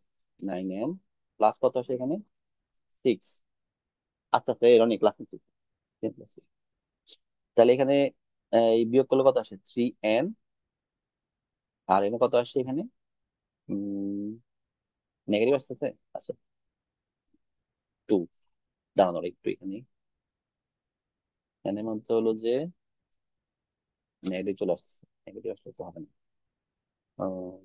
9n, প্লাস কত আসে এখানে 6। আচ্ছা আচ্ছা, এর অনেক ক্লাস নিচ্ছি, 10 + 6। তাহলে এখানে এই বিয়োগ করলে কত আসে 3n, আর এখানে কত আসে এখানে নেগেটিভ আসতেছে, আচ্ছা 2। দাঁড়ানোর একটু এখানে, এখানে মানতে হলো যে নেগেটিভ চলে আসতেছে, নেগেটিভ আসলে তো হবে না। আহ,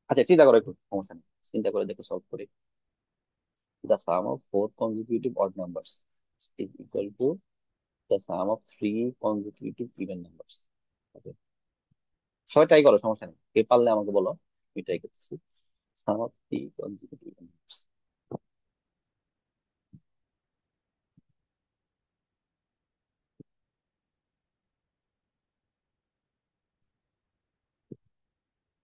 আচ্ছা চিন্তা করো একটু, সমস্যা নেই, চিন্তা করে দেখো সলভ করি। The sum of 4 consecutive odd numbers is equal to the sum of 3 consecutive even numbers. Okay. সবাই ট্রাই করো, সমস্যা নেই, কে পারলে আমাকে বলো, আমি ট্রাই করতেছি। Sum of 3 consecutive even numbers.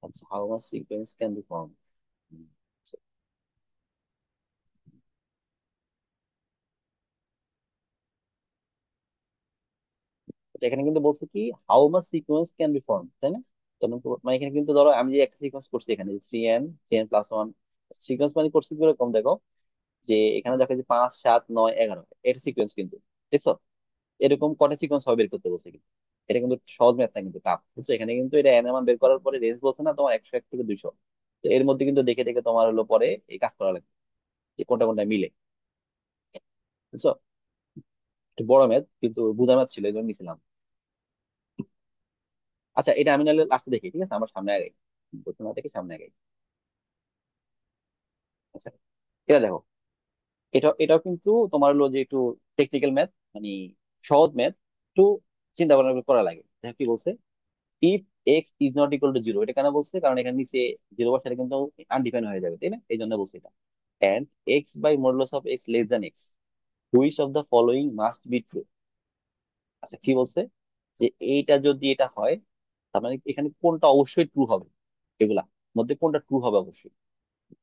আচ্ছা, how much sequence can be formed? হুম, আচ্ছা, তো এখানে কিন্তু বলছে কি how much sequence can be form, তাই না? যেমন মানে এখানে কিন্তু ধরো আমি যে একটা সিকোয়েন্স করছি, এখানে 3n, 3n+1 সিকোয়েন্স মানে করছি কিরকম দেখো, যে এখানে দেখো যে 5 7 9 11, এটা সিকোয়েন্স কিন্তু, দেখছো? এরকম কটা সিকোয়েন্স হবে বের করতে বলছে কিন্তু, এটা কিন্তু সহজ ম্যাথ না, কিন্তু টাফ, বুঝছো? এখানে কিন্তু এটা এন মান বের করার পরে রেঞ্জ বলছে না তোমার 101 থেকে 200, তো এর মধ্যে কিন্তু দেখে দেখে তোমার হলো পরে এই কাজ করা লাগবে, যে কোনটা কোনটা মিলে, বুঝছো? একটু বড় ম্যাথ কিন্তু বুঝা ম্যাথ ছিল, এই জন্য নিছিলাম। আচ্ছা, এটা আমি নাহলে লাস্টে দেখি, ঠিক আছে? আমার সামনে আগে প্রথমে থেকে সামনে আগে। আচ্ছা, এটা দেখো, এটাও কিন্তু তোমার হলো যে একটু টেকনিক্যাল ম্যাথ, মানে সহজ ম্যাথ, একটু চিন্তা ভাবনা করে করা লাগে। দেখো কি বলছে, if x is not equal to zero, এটা কেন বলছে? কারণ এখানে নিচে জিরো বসালে কিন্তু আনডিফাইন হয়ে যাবে, তাই না? এই জন্য বলছে এটা। And x by modulus of x less than x, which of the following must be true. আচ্ছা, কি বলছে যে এইটা যদি এটা হয়, তার মানে এখানে কোনটা অবশ্যই ট্রু হবে, এগুলা মধ্যে কোনটা ট্রু হবে অবশ্যই।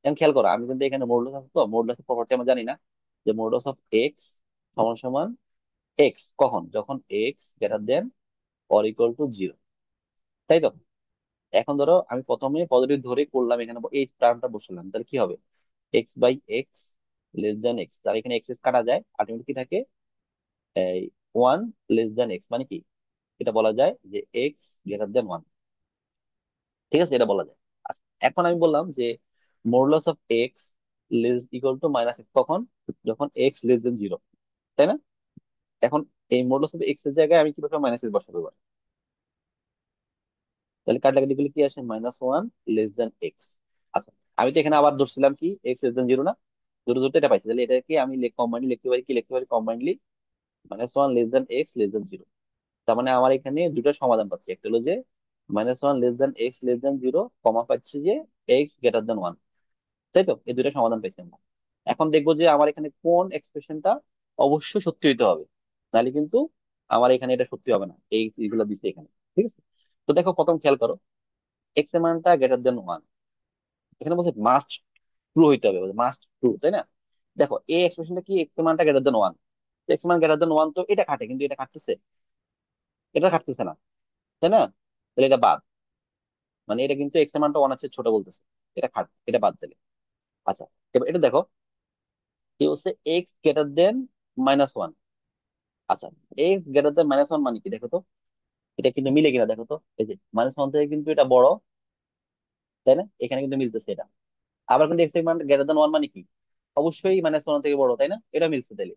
এখন খেয়াল করো, আমি কিন্তু এখানে মডুলাস আছে, তো মডুলাস প্রপার্টি আমরা জানি না, যে মডুলাস অফ এক্স সমান সমান এক্স কখন, যখন x greater than or equal to zero, তাই তো? এখন ধরো আমি প্রথমে পজিটিভ ধরে করলাম, এখানে এই টার্মটা বসালাম, তাহলে কি হবে? X by x less than x, তার এখানে এক্স কাটা যায়, আলটিমেটলি কি থাকে এই 1 লেস দেন এক্স, মানে কি এটা বলা যায় যে এক্স গ্রেটার দেন 1, ঠিক আছে? এটা বলা যায়। আচ্ছা, এখন আমি বললাম যে modulus of x less equal to minus x কখন, যখন এক্স লেস দেন জিরো, তাই না? এখন এই মডুলাস অফ এক্স এর জায়গায় আমি কিভাবে মাইনাস এক্স বসাবো এবার? তাহলে কাটাকাটি করলে কি আসে, -1 লেস দেন এক্স। আচ্ছা, আমি তো এখানে আবার ধরছিলাম কি এক্স লেস দেন জিরো না, ধরে ধরতে এটা পাইছি, তাহলে এটাকে আমি কম্বাইন্ডলি লিখতে পারি, কি লিখতে পারি combinedly, -1 less than x less than zero. তার মানে আমার এখানে দুটো সমাধান পাচ্ছি, একটা হলো যে -1 less than x less than zero, কমা পাচ্ছি যে এক্স গ্রেটার দেন 1, তাই তো? এই দুটো সমাধান পাইছি আমরা। এখন দেখবো যে আমার এখানে কোন এক্সপ্রেশনটা অবশ্যই সত্যি হইতে হবে, নাহলে কিন্তু আমার এখানে এটা সত্যি হবে না, এইগুলো দিচ্ছে এখানে, ঠিক আছে? তো দেখো প্রথম খেয়াল করো, এক্স এর মানটা গ্রেটার দেন 1, এখানে বলছে মাস্ট ট্রু হইতে হবে, মাস্ট ট্রু, তাই না? দেখো এই এক্সপ্রেশনটা কি, এক্স এর মানটা গ্রেটার দেন 1, এক্স মান গ্রেটার দেন 1, তো এটা খাটে, কিন্তু এটা খাটতেছে, এটা খাটতেছে না, তাই না? তাহলে এটা বাদ, মানে এটা কিন্তু এক্স এর মানটা 1 আছে ছোট বলতেছে, এটা খাট, এটা বাদ দিলে। আচ্ছা, এবার এটা দেখো কি হচ্ছে, এক্স গ্রেটার দেন -1। আচ্ছা, এক্স গ্রেটার দেন -1 মানে কি দেখো তো, এটা কিন্তু মিলে কিনা দেখো তো। এই যে -1 থেকে কিন্তু এটা বড়, তাই না? এখানে কিন্তু মিলতেছে এটা। আবার কিন্তু এক্স এর মান গ্রেটার দেন 1 মানে কি? অবশ্যই -1 থেকে বড়, তাই না? এটা মিলছে তাইলে,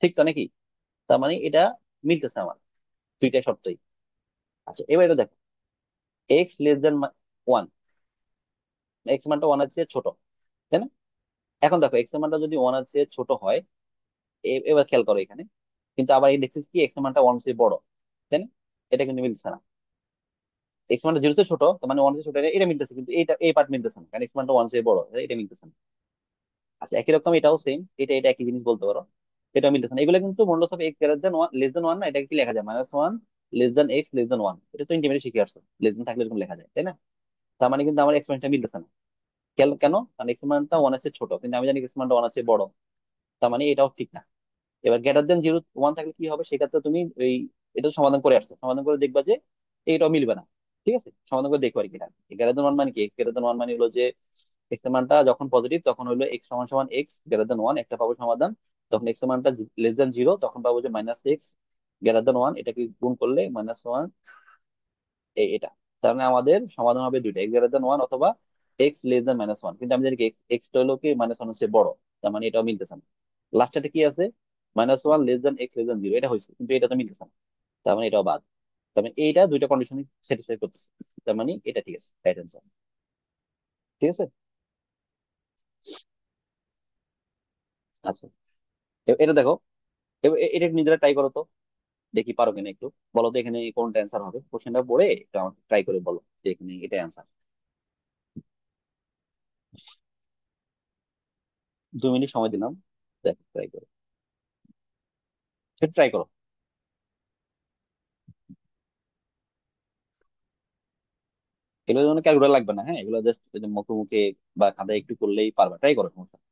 ঠিক তো নাকি? তার মানে এটা মিলতেছে আমার দুইটা শর্তই। আচ্ছা, এবার এটা দেখো, x < 1, এক্স মানটা 1 এর চেয়ে ছোট, তাই না? এখন দেখো এক্স এর মানটা যদি 1 এর চেয়ে ছোট হয়, এবার খেয়াল করো এখানে, কিন্তু আবার এই দেখছিস কি এক্স এর মানটা 1 এর চেয়ে বড়, তাই না? এটা কিন্তু মিলছে না। এক্স মানটা 0 চেয়ে ছোট, তার মানে 1 এর চেয়ে ছোট, এটা মিলতেছে, কিন্তু এটা এই পার্ট মিলতেছে না, কারণ এক্স মানটা 1 এর চেয়ে বড়, এটা মিলতেছে না। আচ্ছা, একই রকম এটাও সেম, এটা একই জিনিস বলতে পারো, এটা মিলতেছে না। এগুলো কিন্তু modulus of x greater than 1 less দেন 1 না, এটা কি লেখা যায় -1 লেস দেন এক্স লেস দেন 1, এটা তো ইন্টিমেটলি শিখে আসছো, লেস দেন থাকলে এরকম লেখা যায়, তাই না? তার মানে কিন্তু আমার এক্সপেরিমেন্টটা মিলতেছে না। কেন কেন? কারণ এক্স মানটা 1 এর চেয়ে ছোট, কিন্তু আমি জানি এক্স মানটা 1 এর চেয়ে বড়, তার মানে এটাও ঠিক না। এবার গ্রেটার দেন 0 1 থাকলে কি হবে, সেক্ষেত্রে তুমি এই এটা সমাধান করে আসছো, সমাধান করে দেখবা যে এটাও মিলবে না। ঠিক আছে, সমাধান করে দেখো আর কি। এটা গ্রেটার দেন 1 মানে কি? গ্রেটার দেন 1 মানে হলো যে এক্স এর মানটা যখন পজিটিভ তখন হলো এক্স সমান সমান এক্স গ্রেটার দেন 1, একটা পাবো সমাধান। যখন এক্স এর মানটা লেস দেন 0 তখন পাবো যে -x গ্রেটার দেন 1, এটাকে গুণ করলে -1 এটা। তার মানে আমাদের সমাধান হবে দুইটা, এক্স গ্রেটার দেন 1 অথবা এক্স লেস দেন -1, কিন্তু আমি জানি কি এক্সটা হলো কি -1 হচ্ছে বড়, তার মানে এটাও মিলতেছে না। লাস্টে কি আছে? -1 লেস দেন এক্স লেস দেন 0, এটা হয়েছে, কিন্তু এটা তো মিলতেছে না, তার মানে এটাও বাদ। তার মানে এইটা দুইটা কন্ডিশন স্যাটিসফাই করতেছে, তার মানে এটা ঠিক আছে, রাইট অ্যান্সার। ঠিক আছে। আচ্ছা, এটা দেখো, এটা নিজেরা ট্রাই করো তো, দেখি পারো কিনা একটু। বলো তো এখানে কোনটা অ্যান্সার হবে, কোশ্চেনটা পড়ে একটু আমাকে ট্রাই করে বলো যে এখানে এটা অ্যান্সার। 2 মিনিট সময় দিলাম, দেখো ট্রাই করো, ট্রাই করো। এগুলোর জন্য ক্যালকুলেটর লাগবে না, হ্যাঁ, এগুলো জাস্ট মুখে মুখে বা খাতায় একটু করলেই পারবা, ট্রাই করো, সমস্যা নেই।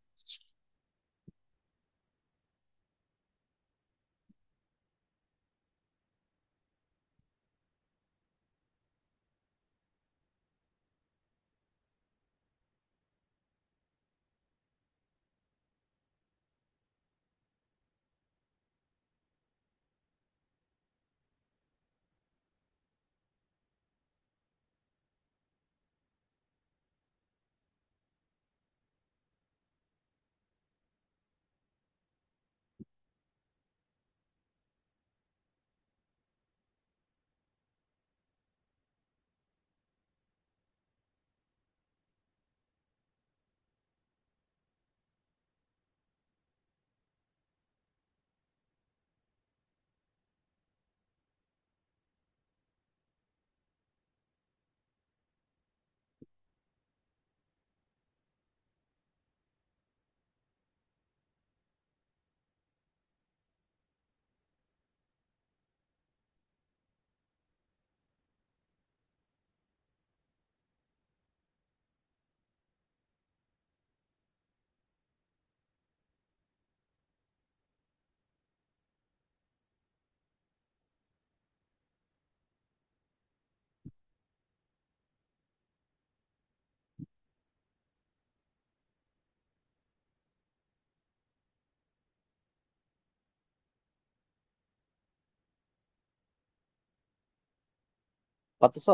পারতেছো?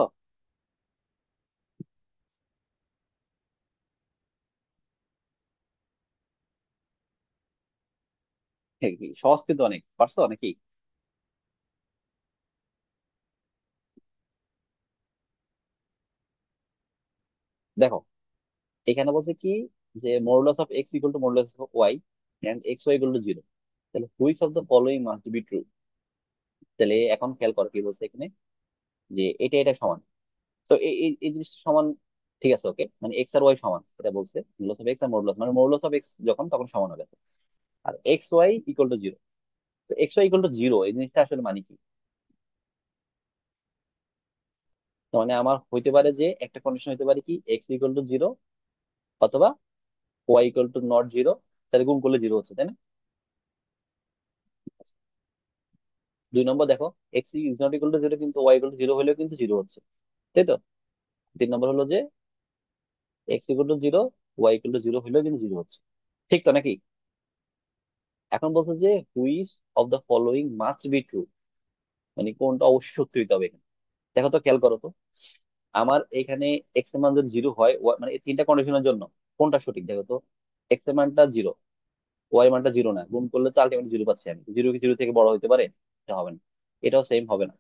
হ্যাঁ, কি সহজ কিন্তু অনেক, পারছো নাকি? দেখো, এখানে বলছে কি যে modulus of x equal to modulus of y and x y equal to 0, তাহলে which of the following must be true. তাহলে এখন খেয়াল করো কি বলছে এখানে, যে এটা সমান, তো এই জিনিসটা সমান, ঠিক আছে, ওকে, মানে এক্স আর ওয়াই সমান, এটা বলছে মডুলাস অফ এক্স আর মডুলাস, মানে মডুলাস অফ এক্স যখন তখন সমান হবে, আর এক্স ওয়াই ইকুয়াল টু 0। তো এক্স ওয়াই ইকুয়াল টু 0 এই জিনিসটা আসলে মানে কি? তার মানে আমার হইতে পারে যে একটা কন্ডিশন হইতে পারে কি এক্স ইকুয়াল টু 0 অথবা ওয়াই ইকুয়াল টু নট 0, তাহলে গুণ করলে 0 হচ্ছে, তাই না? 2 নম্বর দেখো, x is not equal to 0 কিন্তু ওয়াই ইকুয়াল টু 0 হলেও কিন্তু 0 হচ্ছে, তাই তো? 3 নম্বর হলো যে x equal to 0 y equal to 0 হলেও কিন্তু 0 হচ্ছে, ঠিক তো নাকি? এখন বলছে যে which of the following must be true, মানে কোনটা অবশ্যই সত্যি হইতে হবে এখানে। দেখো তো, খেয়াল করো তো, আমার এখানে এক্স এর মান যদি জিরো হয়, মানে এই তিনটা কন্ডিশনের জন্য কোনটা সঠিক দেখো তো। এক্স এর মানটা জিরো, ওয়াই মানটা জিরো না, গুণ করলে তো আলটিমেটলি জিরো পাচ্ছি আমি। জিরো কি জিরো থেকে বড় হতে পারে? এটা হবে না। এটাও সেম হবে না।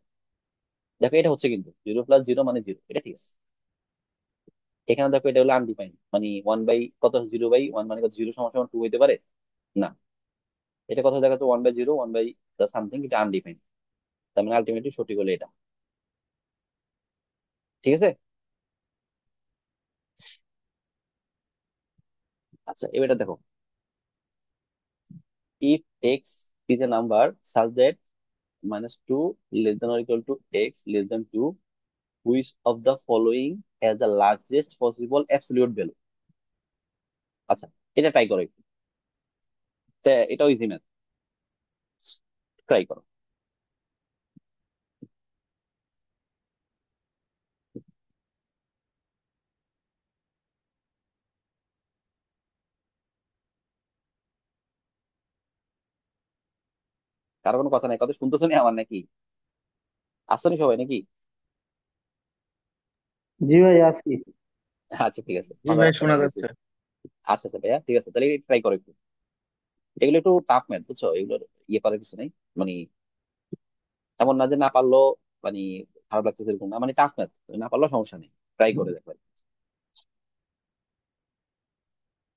দেখো এটা হচ্ছে কিন্তু জিরো প্লাস জিরো মানে জিরো, এটা ঠিক আছে। এখানে দেখো এটা হলো আনডিফাইন্ড, মানে ওয়ান বাই কত, জিরো বাই ওয়ান মানে কত, জিরো সমান সমান টু হইতে পারে না। এটা কথা দেখো তো, one by zero, one by something, এটা আনডিফাইন্ড। তার মানে আলটিমেটলি সঠিক হলো এটা। ঠিক আছে। আচ্ছা, এবারে দেখো, if x is a number such that -2 less than or equal to x less than 2, which of the following has the largest possible absolute value? আচ্ছা, এটা ট্রাই করো একটু। এটাও ইজি ম্যাথ, ট্রাই করো। কারো কোনো কথা নাই, কথা শুনতেছো নি আমার নাকি? আসছো নি সবাই নাকি? জি ভাই আছি। আচ্ছা ঠিক আছে, জি মাথায় ভাই, রাখতে শোনা পারবো। যাচ্ছে। আচ্ছা আচ্ছা ভাইয়া, ঠিক আছে, তাহলে ট্রাই করো একটু। এগুলো একটু টাফ ম্যাথ, বুঝছো, এগুলো ইয়ে করার কিছু নেই। মানে এমন না যে না পারলো, মানে খারাপ লাগতেছে এরকম না, মানে টাফ ম্যাথ, না পারলেও সমস্যা নেই, ট্রাই করে দেখো।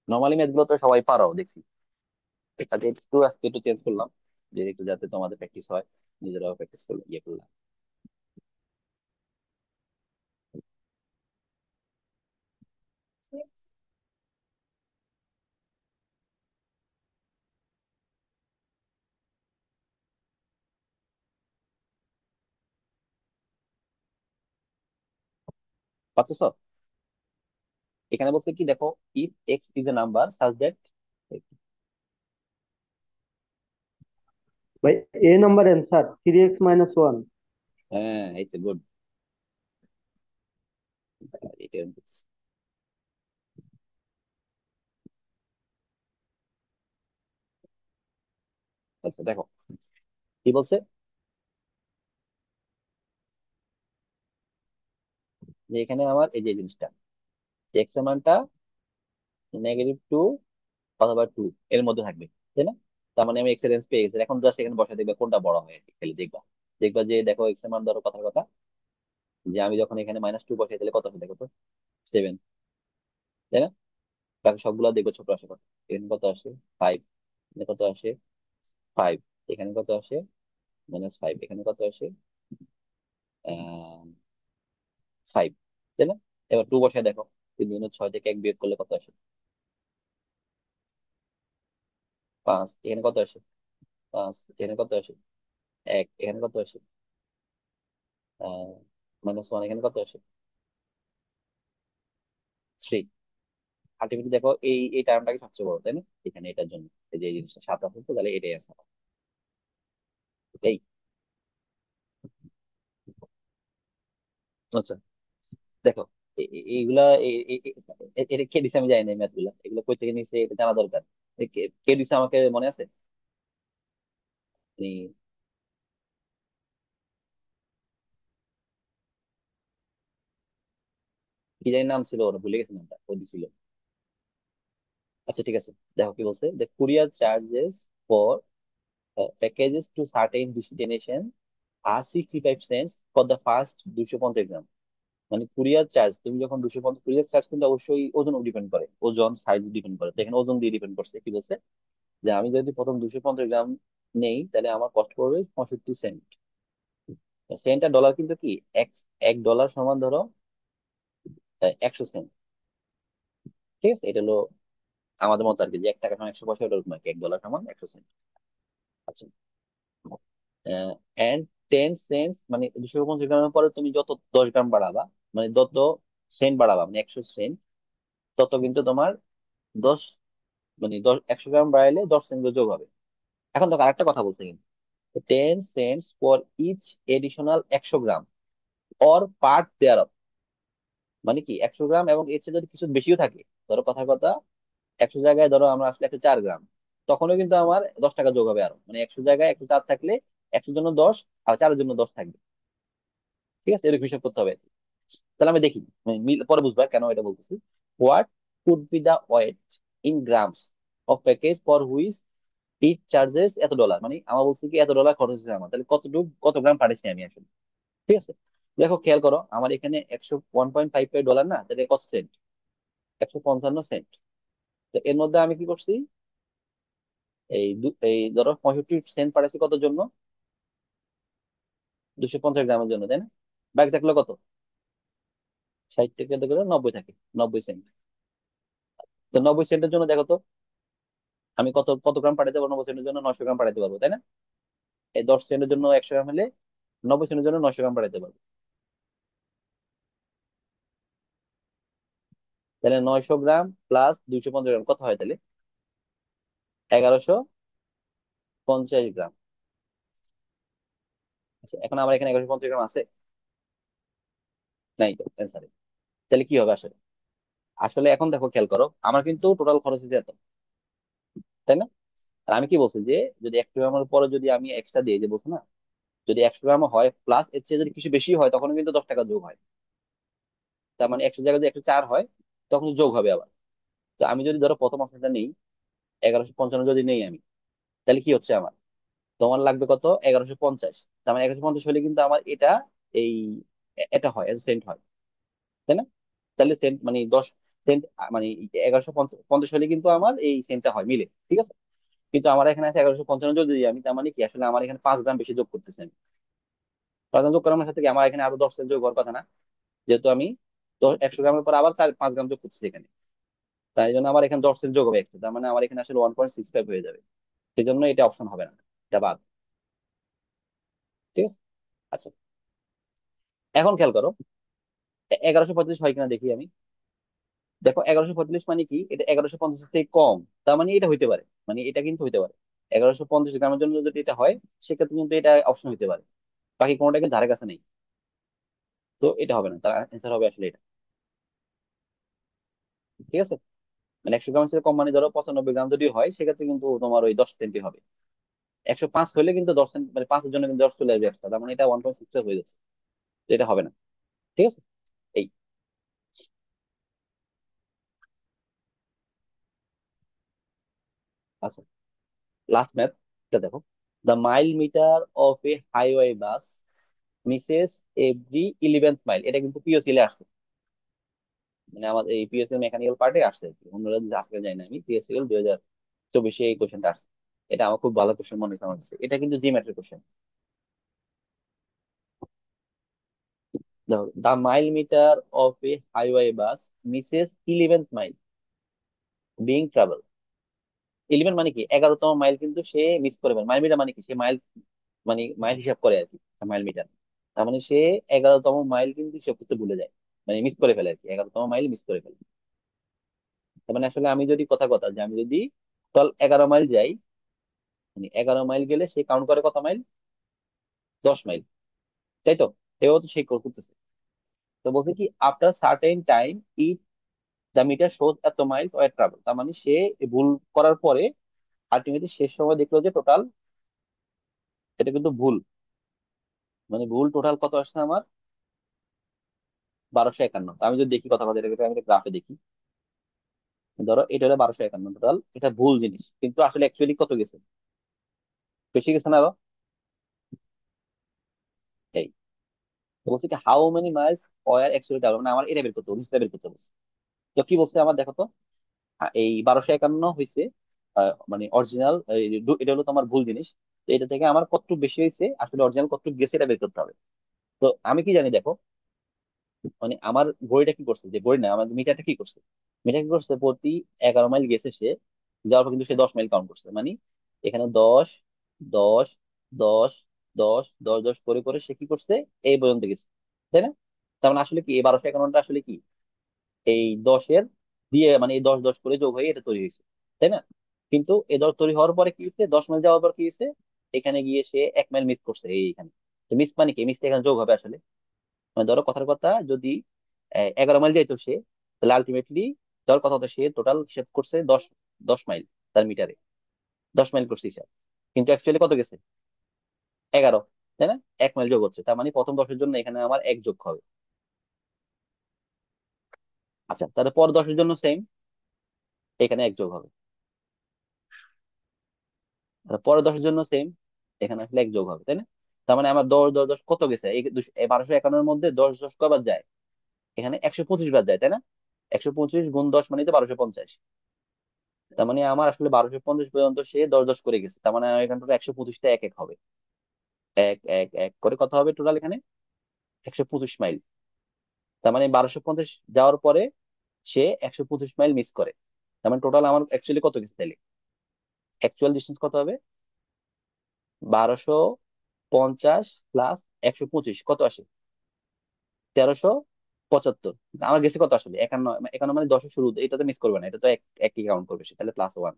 নর্মালি ম্যাথ গুলো তো সবাই পারো দেখছি। কাজে একটু আজকে একটু চেঞ্জ করলাম, যে একটু যাতে তোমাদের প্র্যাকটিস হয়, নিজেরাও প্র্যাকটিস করলে ইয়ে করলাম। পারতেছো? এখানে বলছে কি দেখো, if x is a number such that. ভাই এ নাম্বার অ্যান্সার 3x - 1। হ্যাঁ, এই তো গুড। আচ্ছা দেখো কি বলছে, যে এখানে আমার এই যে জিনিসটা, এক্স এর মানটা -2 অথবা 2 এর মধ্যে থাকবে, তাই না? তার মানে আমি এক্স এর রেঞ্জ পেয়ে গেছি। এখন জাস্ট এখানে বসে দেখবে কোনটা বড় হয়, খালি দেখবা। দেখবা যে দেখো এক্স এর মান ধরো কথার কথা, যে আমি যখন এখানে -2 বসাই দিলে কত হবে দেখো তো, 7, তাই না? তারপর সবগুলা দেখবো ছোট আসে কত। এখানে কত আসে, 5। এখানে কত আসে, 5। এখানে কত আসে, -5। এখানে কত আসে, 5, তাই না? এবার 2 বসায় দেখো, 3 × 6 থেকে 1 বিয়োগ করলে কত আসে, 5। এখানে কত আসে, 5। এখানে কত আসে, 1। এখানে কত আসে, -1। এখানে কত আসে, 3। আলটিমেটলি দেখো এই টার্মটাকে সবচেয়ে বড়, তাই না? এখানে এটার জন্য এই যে এই জিনিসটা 7 আছে, তো তাহলে এটাই আছে। এই, আচ্ছা দেখো, এইগুলা এটা কে দিছে আমি জানি না, ম্যাথ গুলা এগুলো কই থেকে নিছে এটা জানা দরকার। কে কে দিছে আমাকে মনে আছে? মানে কি জানি নাম ছিল, ওরা ভুলে গেছে নামটা, ও দিছিল। আচ্ছা ঠিক আছে, দেখো কি বলছে, যে courier charges for packages to certain destination আর 65 cents for the first 250 gram. মানে কুরিয়ার চার্জ, তুমি যখন 250, কুরিয়ার চার্জ কিন্তু অবশ্যই ওজন ডিপেন্ড করে, ওজন সাইজ ডিপেন্ড করে, তো এখানে ওজন দিয়ে ডিপেন্ড করছে। কি বলছে, যে আমি যদি প্রথম 250 গ্রাম নেই, তাহলে আমার কষ্ট পড়বে 65 সেন্ট। সেন্ট আর ডলার কিন্তু কি, এক এক ডলার সমান ধরো 100 সেন্ট। ঠিক আছে, এটা হলো আমাদের মতো আর কি, যে 1 টাকা সমান 100 পয়সা, ওটা ওরকম আর কি, 1 ডলার সমান 100 সেন্ট। আচ্ছা, এন্ড 10 সেন্ট, মানে 250 গ্রামের পরে তুমি যত 10 গ্রাম বাড়াবা, মানে যত সেন্ট বাড়াবা, মানে 100 সেন্ট, তত কিন্তু তোমার 10, মানে 100 গ্রাম বাড়াইলে 10 সেন্ট যোগ হবে। এখন তো আরেকটা কথা বলছে কিন্তু, 10 cents for each additional 100 gram or part there. মানে কি, 100 গ্রাম এবং এর চেয়ে যদি কিছু বেশিও থাকে, ধরো কথার কথা, 100 জায়গায় ধরো আমরা আসলে 104 গ্রাম, তখনও কিন্তু আমার 10 টাকা যোগ হবে আরো, মানে 100 জায়গায় 104 থাকলে 100 জন্য 10, আর 4 জন্য 10 থাকবে। ঠিক আছে, এরকম হিসাব করতে হবে। তাহলে আমি দেখি, পরে বুঝবা কেন এটা বলতেছি। What could be the weight in grams of package for which it charges $এত, মানে আমার বলছে কি $এত খরচ হচ্ছে আমার, তাহলে কত গ্রাম পাঠাচ্ছি আমি আসলে। ঠিক আছে, দেখো খেয়াল করো, আমার এখানে 101.55 ডলার না, তাহলে কত সেন্ট? 155 সেন্ট। তো এর মধ্যে আমি কি করছি, এই ধরো 65 সেন্ট পাঠাচ্ছি কত জন্য? 250 গ্রামের জন্য, তাই না? বাকি থাকলো কত? 60 থেকে 90 থাকে, 90 সেন্ট। তো 90 সেন্টের জন্য দেখো তো, আমি কত কত গ্রাম পাঠাতে পারবো? 90 সেন্টের জন্য 900 গ্রাম পাঠাতে পারবো, তাই না? এই 10 সেন্টের জন্য 100 গ্রাম হলে 90 সেন্টের জন্য 900 গ্রাম পাঠাতে পারবো। তাহলে 900 গ্রাম প্লাস 250 গ্রাম কত হয় তাহলে? 1150 গ্রাম। আচ্ছা, এখন আমার এখানে 1150 গ্রাম আছে? নাই তো অ্যান্সারে। তাহলে কি হবে আসলে? আসলে এখন দেখো খেয়াল করো, আমার কিন্তু টোটাল খরচ হচ্ছে এত, তাই না? আর আমি কি বলছি যে যদি 100 গ্রামের পরে যদি আমি এক্সট্রা দিয়ে যে বলছো না, যদি 100 গ্রাম হয় প্লাস এর চেয়ে যদি কিছু বেশি হয় তখন কিন্তু 10 টাকা যোগ হয়। তার মানে 100 জায়গায় যদি 104 হয় তখন যোগ হবে আবার। তো আমি যদি ধরো প্রথম অপশনটা নেই, 1155 যদি নেই আমি, তাহলে কি হচ্ছে আমার? তোমার লাগবে কত? 1150। তার মানে 1150 হলে কিন্তু আমার এটা এই এটা হয় সেন্ট হয়, তাই না? তাহলে সেন্ট মানে 10 সেন্ট, মানে 1150 হলে কিন্তু আমার এই সেন্টটা হয় মিলে, ঠিক আছে? কিন্তু আমার এখানে আছে 1155 যদি দিই আমি, তার মানে কি আসলে আমার এখানে 5 গ্রাম বেশি যোগ করতেছি আমি। 5 গ্রাম যোগ করার সাথে কি আমার এখানে আরো 10 সেন্ট যোগ হওয়ার কথা না? যেহেতু আমি 100 গ্রামের পর আবার 5 গ্রাম যোগ করতেছি এখানে, তাই জন্য আমার এখানে 10 সেন্ট যোগ হবে একটু, তার মানে আমার এখানে আসলে 1.65 হয়ে যাবে। সেই জন্য এটা অপশন হবে না, এটা বাদ। ঠিক আছে। আচ্ছা, এখন খেয়াল করো, 1145 হয় কিনা দেখি আমি। দেখো 1145 মানে কি, এটা 1150 থেকে কম, তার মানে এটা হইতে পারে, মানে এটা কিন্তু হইতে পারে। 1150 গ্রামের জন্য যদি এটা হয়, সেক্ষেত্রে কিন্তু এটা অপশন হইতে পারে। বাকি কোনোটা কিন্তু ধারে কাছে নেই। তো এটা হবে না, তার অ্যান্সার হবে আসলে এটা। ঠিক আছে, মানে 100 গ্রামের সাথে কম, মানে ধরো 95 গ্রাম যদি হয় সেক্ষেত্রে কিন্তু তোমার ওই 10 সেন্টই হবে। 105 হলে কিন্তু 10 সেন্ট, মানে 5 এর জন্য কিন্তু 10 চলে আসবে extra, তার মানে এটা 1.6 হয়ে যাচ্ছে। তো এটা হবে না। ঠিক আছে। এই, আচ্ছা, লাস্ট ম্যাথ, এটা দেখো। The mile metre of A highway bus Mrs every 11th mile. এটা কিন্তু পিওসিএল এ আসছে, মানে আমাদের এই পিএসসিএল মেকানিক্যাল পার্টে আসছে আর কি। অন্যরা আজকে যাই না, আমি পিএসসিএল 2024 এই কোশ্চেনটা আসছে। এটা আমার খুব ভালো কোশ্চেন মনে হচ্ছে আমার কাছে, এটা কিন্তু জি ম্যাথের কোশ্চেন। দেখো, the mile metre of A highway bus Mrs 11th mile being travel. 11 মানে কি 11তম মাইল কিন্তু সে মিস করে ফেলে। মাইল মিটার মানে কি, সে মাইল, মানে মাইল হিসাব করে আর কি, মাইল মিটার। তার মানে সে 11তম মাইল কিন্তু হিসাব করতে ভুলে যায়, মানে মিস করে ফেলে আর কি, 11তম মাইল মিস করে ফেলে। তার মানে আসলে আমি যদি কথা কথা যে আমি যদি টোটাল 11 মাইল যাই, মানে 11 মাইল গেলে সে কাউন্ট করে কত মাইল? 10 মাইল, তাই তো? এও তো সেই করতেছে। তো বলছে কি after certain time it the meter shows এত মাইল ওয়ার ট্রাভেল। তার মানে সে ভুল করার পরে আলটিমেটলি শেষ সময় দেখলো যে টোটাল, এটা কিন্তু ভুল, মানে ভুল টোটাল কত আসছে আমার? 1251। তো আমি যদি দেখি কথা কথা, এটাকে আমি গ্রাফে দেখি, ধরো এটা হলো 1251 টোটাল, এটা ভুল জিনিস, কিন্তু আসলে অ্যাকচুয়ালি কত গেছে? বেশি গেছে না আরো? এই বলছে কি how many miles were actually travel, মানে আমার এটা বের করতে বলছে, এটা বের করতে বলছে। তো কি বলছে আমার দেখো তো, এই 1251 হয়েছে মানে অরিজিনাল, এটা হলো তোমার ভুল জিনিস। তো এটা থেকে আমার কতটুকু বেশি হয়েছে, আসলে অরিজিনাল কতটুকু গেছে এটা বের করতে হবে। তো আমি কি জানি দেখো, মানে আমার ঘড়িটা কি করছে, যে ঘড়ি না আমার মিটারটা কি করছে, মিটার কি করছে, প্রতি 11 মাইল গেছে সে, যাওয়ার পর কিন্তু সে 10 মাইল কাউন্ট করছে, মানে এখানে 10, 10, 10, 10, 10, 10 করে করে সে কি করছে, এই পর্যন্ত গেছে, তাই না? তার মানে আসলে কি এই 1251টা আসলে কি এই 10-এর দিয়ে, মানে এই 10 10 করে যোগ হয়ে এটা তৈরি হয়েছে, তাই না? কিন্তু এই 10 তৈরি হওয়ার পরে কি হয়েছে, 10 মাইল যাওয়ার পর কি হয়েছে, এখানে গিয়ে সে 1 মাইল মিস করছে এইখানে। তো মিস মানে কি, মিসটা এখানে যোগ হবে আসলে। মানে ধরো কথার কথা, যদি 11 মাইল যাইতো সে, তাহলে আলটিমেটলি ধর কথা হতো সে টোটাল হিসাব করছে 10 10 মাইল তার মিটারে, 10 মাইল করছে হিসাব, কিন্তু অ্যাকচুয়ালি কত গেছে? 11। তাই না? 1 মাইল যোগ হচ্ছে, তার মানে প্রথম 10-এর জন্য এখানে আমার 1 যোগ হবে। আচ্ছা, তাহলে পর 10-এর জন্য সেম, এখানে 1 যোগ হবে। আর পরের 10-এর জন্য সেম, এখানে আসলে 1 যোগ হবে, তাই না? তার মানে আমার 10 10 10 কত গেছে, এই 1251-এর মধ্যে 10 10 কবার যায়? এখানে 125 বার যায়, তাই না? 125 গুণ 10 মানে তো 1250। তার মানে আমার আসলে 1250 পর্যন্ত সে 10 10 করে গেছে, তার মানে আমার এখান থেকে 125টা এক এক হবে। এক এক এক করে কত হবে টোটাল এখানে? 125 মাইল। তার মানে 1250 যাওয়ার পরে সে 125 মাইল মিস করে। তার মানে টোটাল আমার অ্যাকচুয়ালি কত গেছে তাহলে? অ্যাকচুয়াল ডিস্টেন্স কত হবে? 1250 প্লাস 125 কত আসে? 1375। আমার গেছে কত আসলে? 51। 51 মানে 10-এর শুরু, এটা তো মিস করবে না, এটা তো একই কাউন্ট করবে সে, তাহলে +1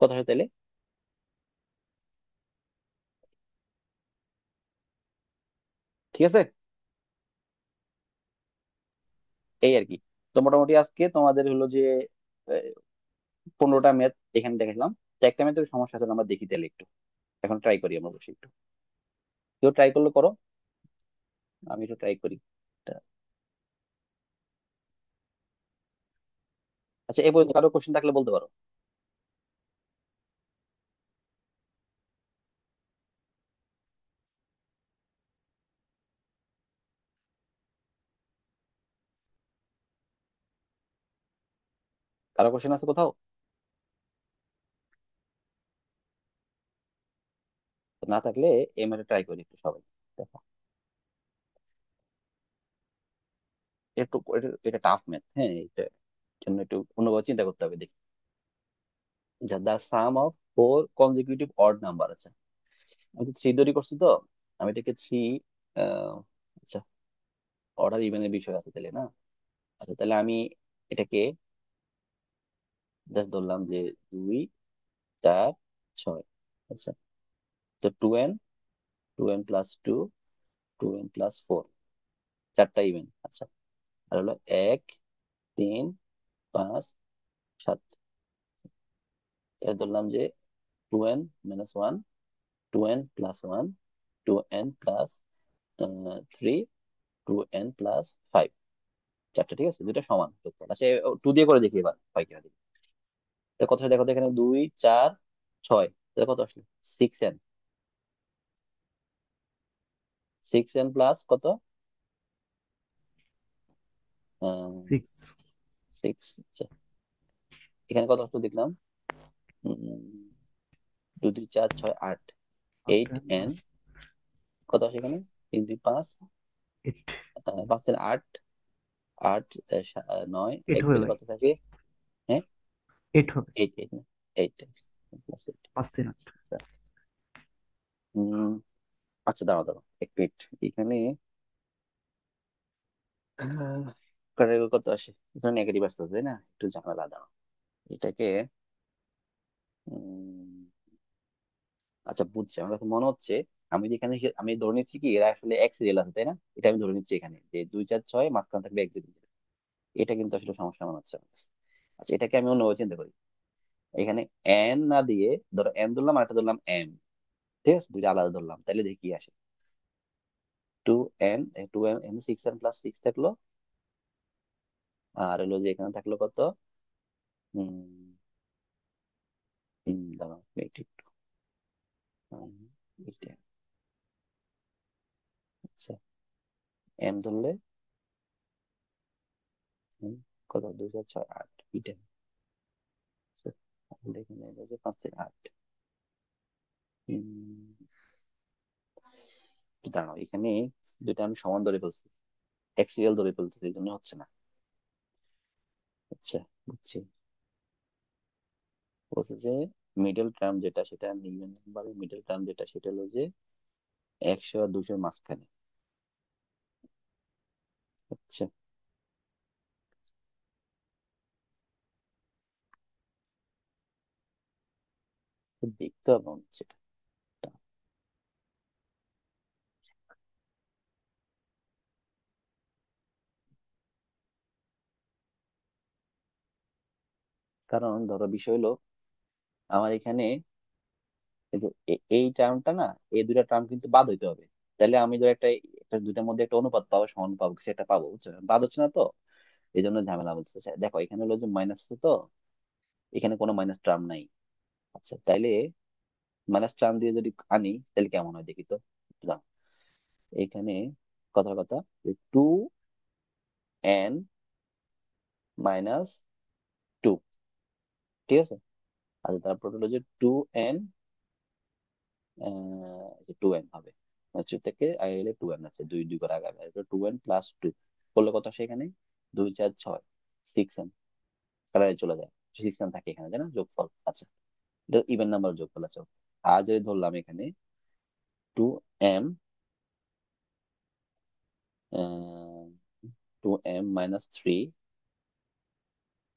কত আসে তাহলে? ঠিক আছে, এই আর কি। তো মোটামুটি আজকে তোমাদের হলো যে 15টা ম্যাথ এখানে দেখালাম। তো একটা ম্যাথের সমস্যা আছে, আমরা দেখি তাহলে একটু, এখন ট্রাই করি আমরা বসে একটু। কেউ ট্রাই করলে করো, আমি একটু ট্রাই করি। আচ্ছা, এই পর্যন্ত কারো কোশ্চেন থাকলে বলতে পারো। কারো কোশ্চেন আছে কোথাও? না থাকলে এই ম্যাথে ট্রাই করি একটু সবাই। দেখো, একটু এটা টাফ ম্যাথ, হ্যাঁ, এটা জন্য একটু অন্যভাবে চিন্তা করতে হবে। দেখি, the some of 4 consecutive odd number আছে। আমি তো 3 তৈরি করছি, তো আমি এটাকে 3, আচ্ছা, অর্ডার ইভেনের বিষয় আছে তাহলে না। আচ্ছা, তাহলে আমি এটাকে জাস্ট ধরলাম যে 2 4 6। আচ্ছা, তো 2n + 2, 2n + 4, 4টা ইভেন। আচ্ছা, আর হলো 1 3 5 7। তাহলে ধরলাম যে 2n - 1, 2n + 1, 2n + 3, 2n + 5, 4টা। ঠিক আছে, দুইটা সমান যোগফল। আচ্ছা, 2 দিয়ে করে দেখি এবার হয় কিনা দেখি। তো কত হয় দেখো তো, এখানে 2 4 6, তাহলে কত আসলে? 6n। 6n প্লাস কত? 6 6। আচ্ছা, এখানে কত আসলে দেখলাম? 2 2 4 6 8, 8n। কত আসে এখানে? 3 3 5, 8 5 8, 8 9, 8 এক হবে গেলে ভাই, কত থাকে? হ্যাঁ, 8 হবে। 8 8 না, 8 প্লাস 8। 5 3 8। আচ্ছা, দাঁড়াও দাঁড়াও এক মিনিট। এখানে আহ, কত আসে? এখানে নেগেটিভ আসছে, তাই না? একটু ঝামেলা, দাঁড়াও এটাকে। উম, আচ্ছা, বুঝছি, আমার কাছে মনে হচ্ছে আমি যেখানে আমি ধরে নিচ্ছি কি এরা আসলে এক সিরিয়াল আছে, তাই না? এটা আমি ধরে নিচ্ছি এখানে যে 2 4 6 মাঝখানে থাকবে 1 2 3। এটা কিন্তু আসলে সমস্যা মনে হচ্ছে আমার কাছে। আচ্ছা, এটাকে আমি অন্যভাবে চিন্তা করি। এখানে এন না দিয়ে, ধরো এন ধরলাম আর একটা ধরলাম এম, ঠিক আছে, দুইটা আলাদা ধরলাম, তাহলে দেখি কি আসে। 2n 6n + 6 থাকলো, আর হলো যে এখানে থাকলো কত? হম দাঁড়াও wait একটু। এইটা, আচ্ছা, এম ধরলে হুম, কত? 2 4 6 8, এটা। আচ্ছা, তাহলে এখানে এটা হচ্ছে 5 থেকে 8। দাঁড়াও, এখানে দুইটা আমি সমান ধরে ফেলছি, এক্সিএল ধরে ফেলছি, এই জন্য হচ্ছে না। আচ্ছা, বুঝছি। বলছে যে মিডল টার্ম যেটা, সেটা নিউমেন নাম্বারের মিডল টার্ম যেটা, সেটা হলো যে 100 আর 200-র মাঝখানে। আচ্ছা, তো দেখতে হবে মনে হচ্ছে এটা। কারণ ধরো বিষয় হলো, আমার এখানে এই যে এই টার্মটা না, এই দুটা টার্ম কিন্তু বাদ হইতে হবে। তাহলে আমি ধর একটা একটা দুইটার মধ্যে একটা অনুপাত পাবো, সমান পাবো, সেটা পাবো, বুঝছো? বাদ হচ্ছে না তো, এই জন্য ঝামেলা বলতেছে। দেখো এখানে হলো যে মাইনাস, তো এখানে কোনো মাইনাস টার্ম নাই। আচ্ছা, তাইলে মাইনাস টার্ম দিয়ে যদি আনি তাহলে কেমন হয় দেখি তো। দাও, এখানে কথার কথা, 2n মাইনাস 2, ঠিক আছে। আচ্ছা, তারপর হলো যে 2n, 2n হবে, থ্রি থেকে আগে গেলে 2n আছে, দুই দুই করে আগাবে, 2n+2 করলে কত আসে এখানে, 2 4 6, 6n, কালারে চলে যায়, 6n থাকে এখানে, তাই না, যোগফল। আচ্ছা, এটা ইভেন নাম্বার যোগফল আছে। আর যদি ধরলাম এখানে 2m, 2m-3,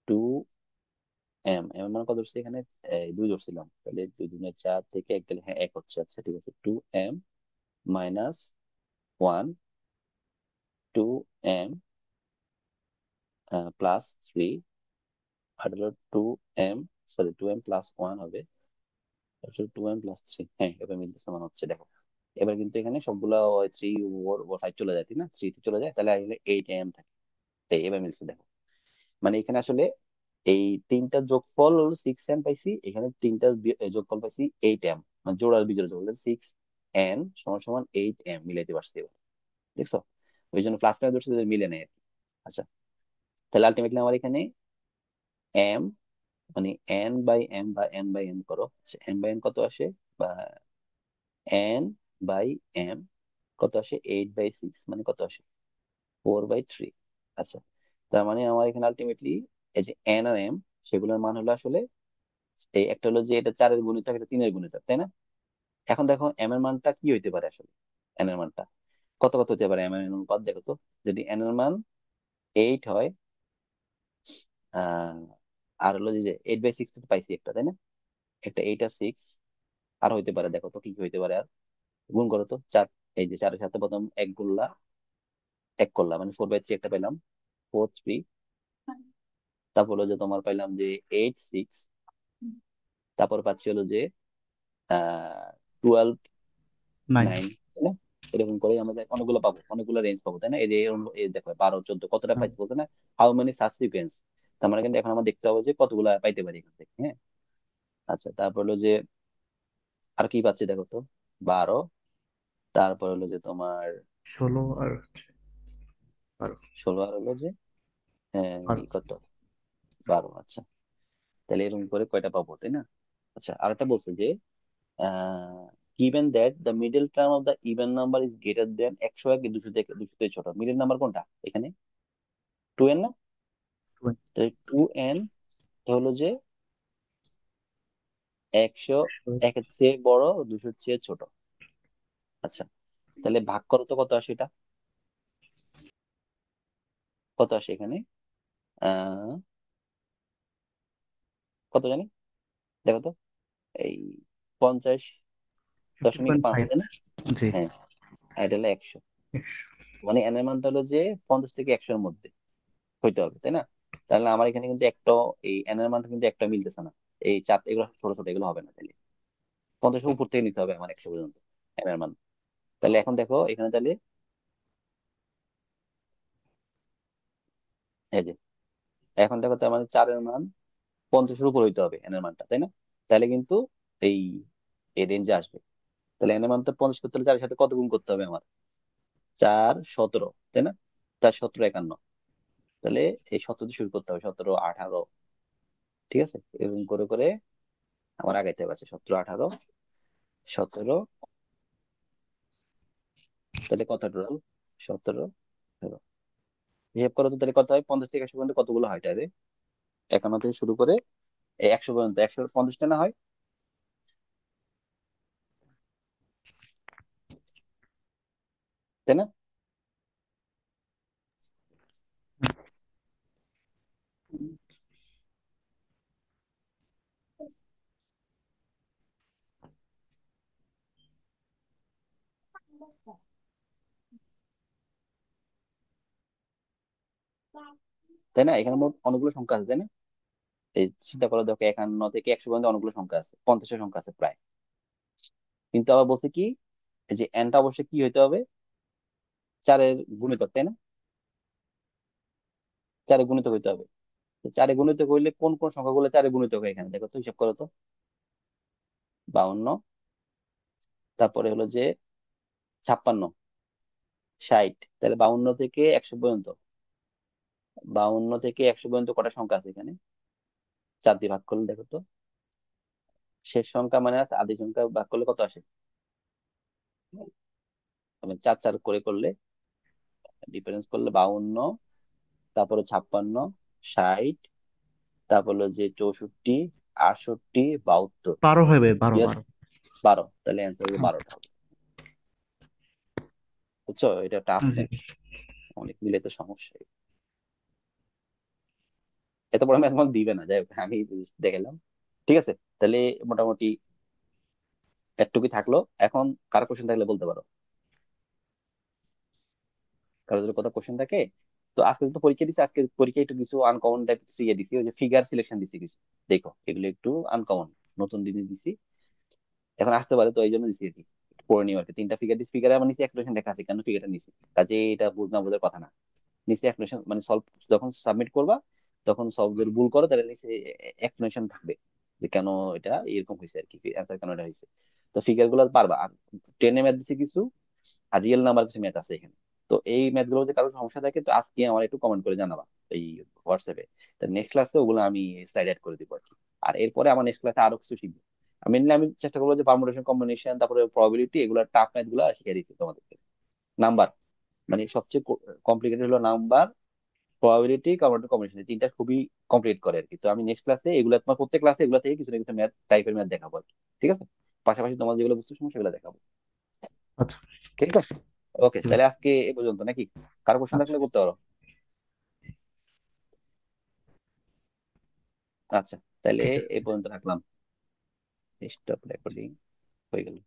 2m মানে কত ধরছি এখানে, দুই ধরছিলাম, তাহলে 2 2 4 থেকে এক গেলে হ্যাঁ এক হচ্ছে। আচ্ছা ঠিক আছে, 2m-1, 2m+3, আর হলো 2m, সরি 2m+1 হবে, 2m+3, হ্যাঁ এবার মিলতেছে মনে হচ্ছে। দেখো এবার কিন্তু এখানে সবগুলা 3 ওভার 5 চলে যায়, ঠিক না, 3 চলে যায়, তাহলে আসলে 8m থাকে। তাই এবার মিলছে, দেখো। মানে এখানে আসলে এই তিনটা যোগফল হলো 6m পাইছি, এখানে তিনটা যোগফল পাইছি 8m, মানে জোড়ার বিজোড় যোগ হলে 6n = 8m, মিলাইতে পারছি এবার, দেখছো? ওই জন্য ক্লাস টাইম ধরছি যদি মিলে নেয় আর কি। আচ্ছা, তাহলে আলটিমেটলি আমার এখানে m, মানে n/m বা n/n করো, m/n কত আসে, বা n/m কত আসে, 8/6, মানে কত আসে, 4/3। আচ্ছা, তার মানে আমার এখানে আলটিমেটলি এই যে n আর m, সেগুলোর মান হলো আসলে, এই একটা হলো যে এটা 4-এর গুণিতক, এটা 3-এর গুণিতক, তাই না? এখন দেখো m এর মানটা কি হইতে পারে আসলে, n এর মানটা কত কত হতে পারে, m এর মান কত দেখো তো। যদি n এর মান 8 হয়, আহ আর হলো যে 8/6 পাইছি একটা, তাই না, একটা 8 আর 6, আর হইতে পারে, দেখো তো কি কি হইতে পারে আর, গুণ করো তো 4, এই যে 4-এর সাথে প্রথম এক গুণলা, এক করলাম, মানে 4/3 একটা পেলাম, 4 3, তারপর হলো যে তোমার পাইলাম যে 8 6, তারপর পাচ্ছি হলো যে 12 9। 9, তাই না? এরকম করে আমরা অনেকগুলো পাবো, অনেকগুলো রেঞ্জ পাবো, তাই না? এই যে এই দেখো 12 14 কতটা পাইছি বলতে না, হাউ মেনি সাব সিকোয়েন্স। তার মানে কিন্তু এখন আমরা দেখতে পাবো যে কতগুলা পাইতে পারি এখান থেকে, হ্যাঁ। আচ্ছা, তারপর হলো যে আর কি পাচ্ছি দেখো তো, 12, তারপর হলো যে তোমার 16 আর 12। 16, আর হলো যে আর কত, 12। আচ্ছা, তাহলে এরকম করে কয়টা পাবো, তাই না? আচ্ছা, আরেকটা বলছে যে given that the middle term of the even number is greater than 101, 200 থেকে ছোট, মিডল নাম্বার কোনটা এখানে, 2n না? 20, তাহলে 2n হলো যে 101-এর চেয়ে বড়, 200-র চেয়ে ছোট। আচ্ছা, তাহলে ভাগ করো তো কত আসে এটা, কত আসে এখানে, আহ কত জানি, দেখো তো, এই 50.5, 50.5। তাই না? জি। হ্যাঁ, আর এটা হলো 100, মানে n এর মানটা হলো যে 50 থেকে 100-এর মধ্যে হইতে হবে, তাই না? তাহলে আমার এখানে কিন্তু একটা, এই n এর মানটা কিন্তু একটা মিলতেছে না, এই চার, এগুলো ছোট ছোট, এগুলো হবে না, তাহলে 50-এর উপর থেকে নিতে হবে আমার 100 পর্যন্ত n এর মান। তাহলে এখন দেখো এখানে, তাহলে এই যে এখন দেখো, তার মানে 4-এর মান 50-এর উপর হইতে হবে n এর মানটা, তাই না? তাহলে কিন্তু এই এই রেঞ্জে আসবে। তাহলে n এর মান তো 50 করতে হলে 4-এর সাথে কত গুণ করতে হবে আমার, 4 17, তাই না? 4 17 51, তাহলে এই 17 দিয়ে শুরু করতে হবে, 17 18, ঠিক আছে, এরকম করে করে আমার আগাইতে হবে। আচ্ছা, 17 18 17, তাহলে কত টোটাল, 17 হিসাব করো তো, তাহলে কত হয়, 50 থেকে 100 পর্যন্ত কতগুলো হয় তাহলে, 51 থেকে শুরু করে এই 100 পর্যন্ত, 150টা না হয়, তাই না? তাই না, এখানে মোট অনেকগুলো সংখ্যা আছে, তাই না? এই চিন্তা করো, দেখো 51 থেকে 100 পর্যন্ত অনেকগুলো সংখ্যা আছে, 50-এর সংখ্যা আছে প্রায়। কিন্তু আবার বলছে কি, এই যে এনটা অবশ্যই কি হইতে হবে, 4-এর গুণিতক, তাই না? 4-এর গুণিতক হইতে হবে। তো 4-এর গুণিতক হইলে কোন কোন সংখ্যাগুলো 4-এর গুণিতক হয় এখানে দেখো তো, হিসাব করো তো। 52, তারপরে হলো যে 56, 60, তাহলে 52 থেকে 100 পর্যন্ত, 52 থেকে 100 পর্যন্ত কটা সংখ্যা আছে এখানে? 4 দিয়ে ভাগ করলে দেখো তো, শেষ সংখ্যা মানে আছে আদি সংখ্যা ভাগ করলে কত আসে? আমি 4 4 করে করলে, ডিফারেন্স করলে 52, তারপরে 56, 60, তারপর হলো যে 64, 68, 72, 12 হবে, 12 ঠিক আছে, 12। 12, তাহলে অ্যান্সার হবে 12টা হবে। বুঝছো, এটা টাফ জি। না, অনেক মিলে তো সমস্যা। এত বড় ম্যাথ দিবে না, যাই হোক আমি দেখালাম। ঠিক আছে, তাহলে মোটামুটি এতটুকুই থাকলো। এখন কারো কোশ্চেন থাকলে বলতে পারো, কারো যদি কথা কোশ্চেন থাকে। তো আজকে তো পরীক্ষা দিছি, আজকে পরীক্ষায় একটু কিছু আনকমন টাইপ কিছু ইয়ে দিছি, ওই যে ফিগার সিলেকশন দিছি কিছু, দেখো এগুলো একটু আনকমন, নতুন জিনিস দিছি, এখন আসতে পারে তো এই জন্য দিছি আর কি, একটু পড়ে নিও আর কি। 3টা ফিগার দিছি, ফিগারে আমার নিচে এক্সপ্রেশন লেখা আছে, কেন ফিগারটা নিছি, কাজে এটা বুঝ না বোঝার কথা না। নিচে এক্সপ্রেশন মানে সলভ, যখন সাবমিট করবা তখন সলভ যদি ভুল করো তাহলে নিচে এক্সপ্লেনেশন থাকবে যে কেন এটা এরকম হয়েছে আর কি, অ্যান্সার কেন এটা হয়েছে। তো ফিগার গুলো পারবা। আর 10-এ ম্যাথ দিছে কিছু, আর রিয়েল নাম্বার কিছু ম্যাথ আছে এখানে। তো এই ম্যাথ গুলো যদি কারো সমস্যা থাকে তো আজকে আমার একটু কমেন্ট করে জানাবা এই হোয়াটসঅ্যাপে। তো নেক্সট ক্লাসে ওগুলো আমি স্লাইড অ্যাড করে দিব আর কি। আর এরপরে আমার নেক্সট ক্লাসে আরো কিছু শিখবো। মেনলি আমি চেষ্টা করবো যে পারমুটেশন, কম্বিনেশন, তারপরে প্রবাবিলিটি, এগুলো টাফ ম্যাথ গুলো শিখিয়ে দিচ্ছি তোমাদেরকে। নাম্বার মানে সবচেয়ে কমপ্লিকেটেড হলো নাম্বার, প্রবাবিলিটি, কম্বিনেটর, কম্বিনেশন, এই তিনটা খুবই কমপ্লিট করে আর কি। তো আমি নেক্সট ক্লাসে এগুলো, তোমার প্রত্যেক ক্লাসে এগুলো থেকে কিছু না কিছু ম্যাথ টাইপের ম্যাথ দেখাবো আর কি। ঠিক আছে, পাশাপাশি তোমার যেগুলো বুঝতে সমস্যা সেগুলো দেখাবো। আচ্ছা। ঠিক আছে, ওকে, ঠিক তাহলে আছে। আজকে এ পর্যন্ত নাকি? কারো কোশ্চেন আচ্ছা। থাকলে করতে পারো। আচ্ছা, তাহলে ঠিক আছে। এই পর্যন্ত রাখলাম। স্টপ রেকর্ডিং হয়ে গেল।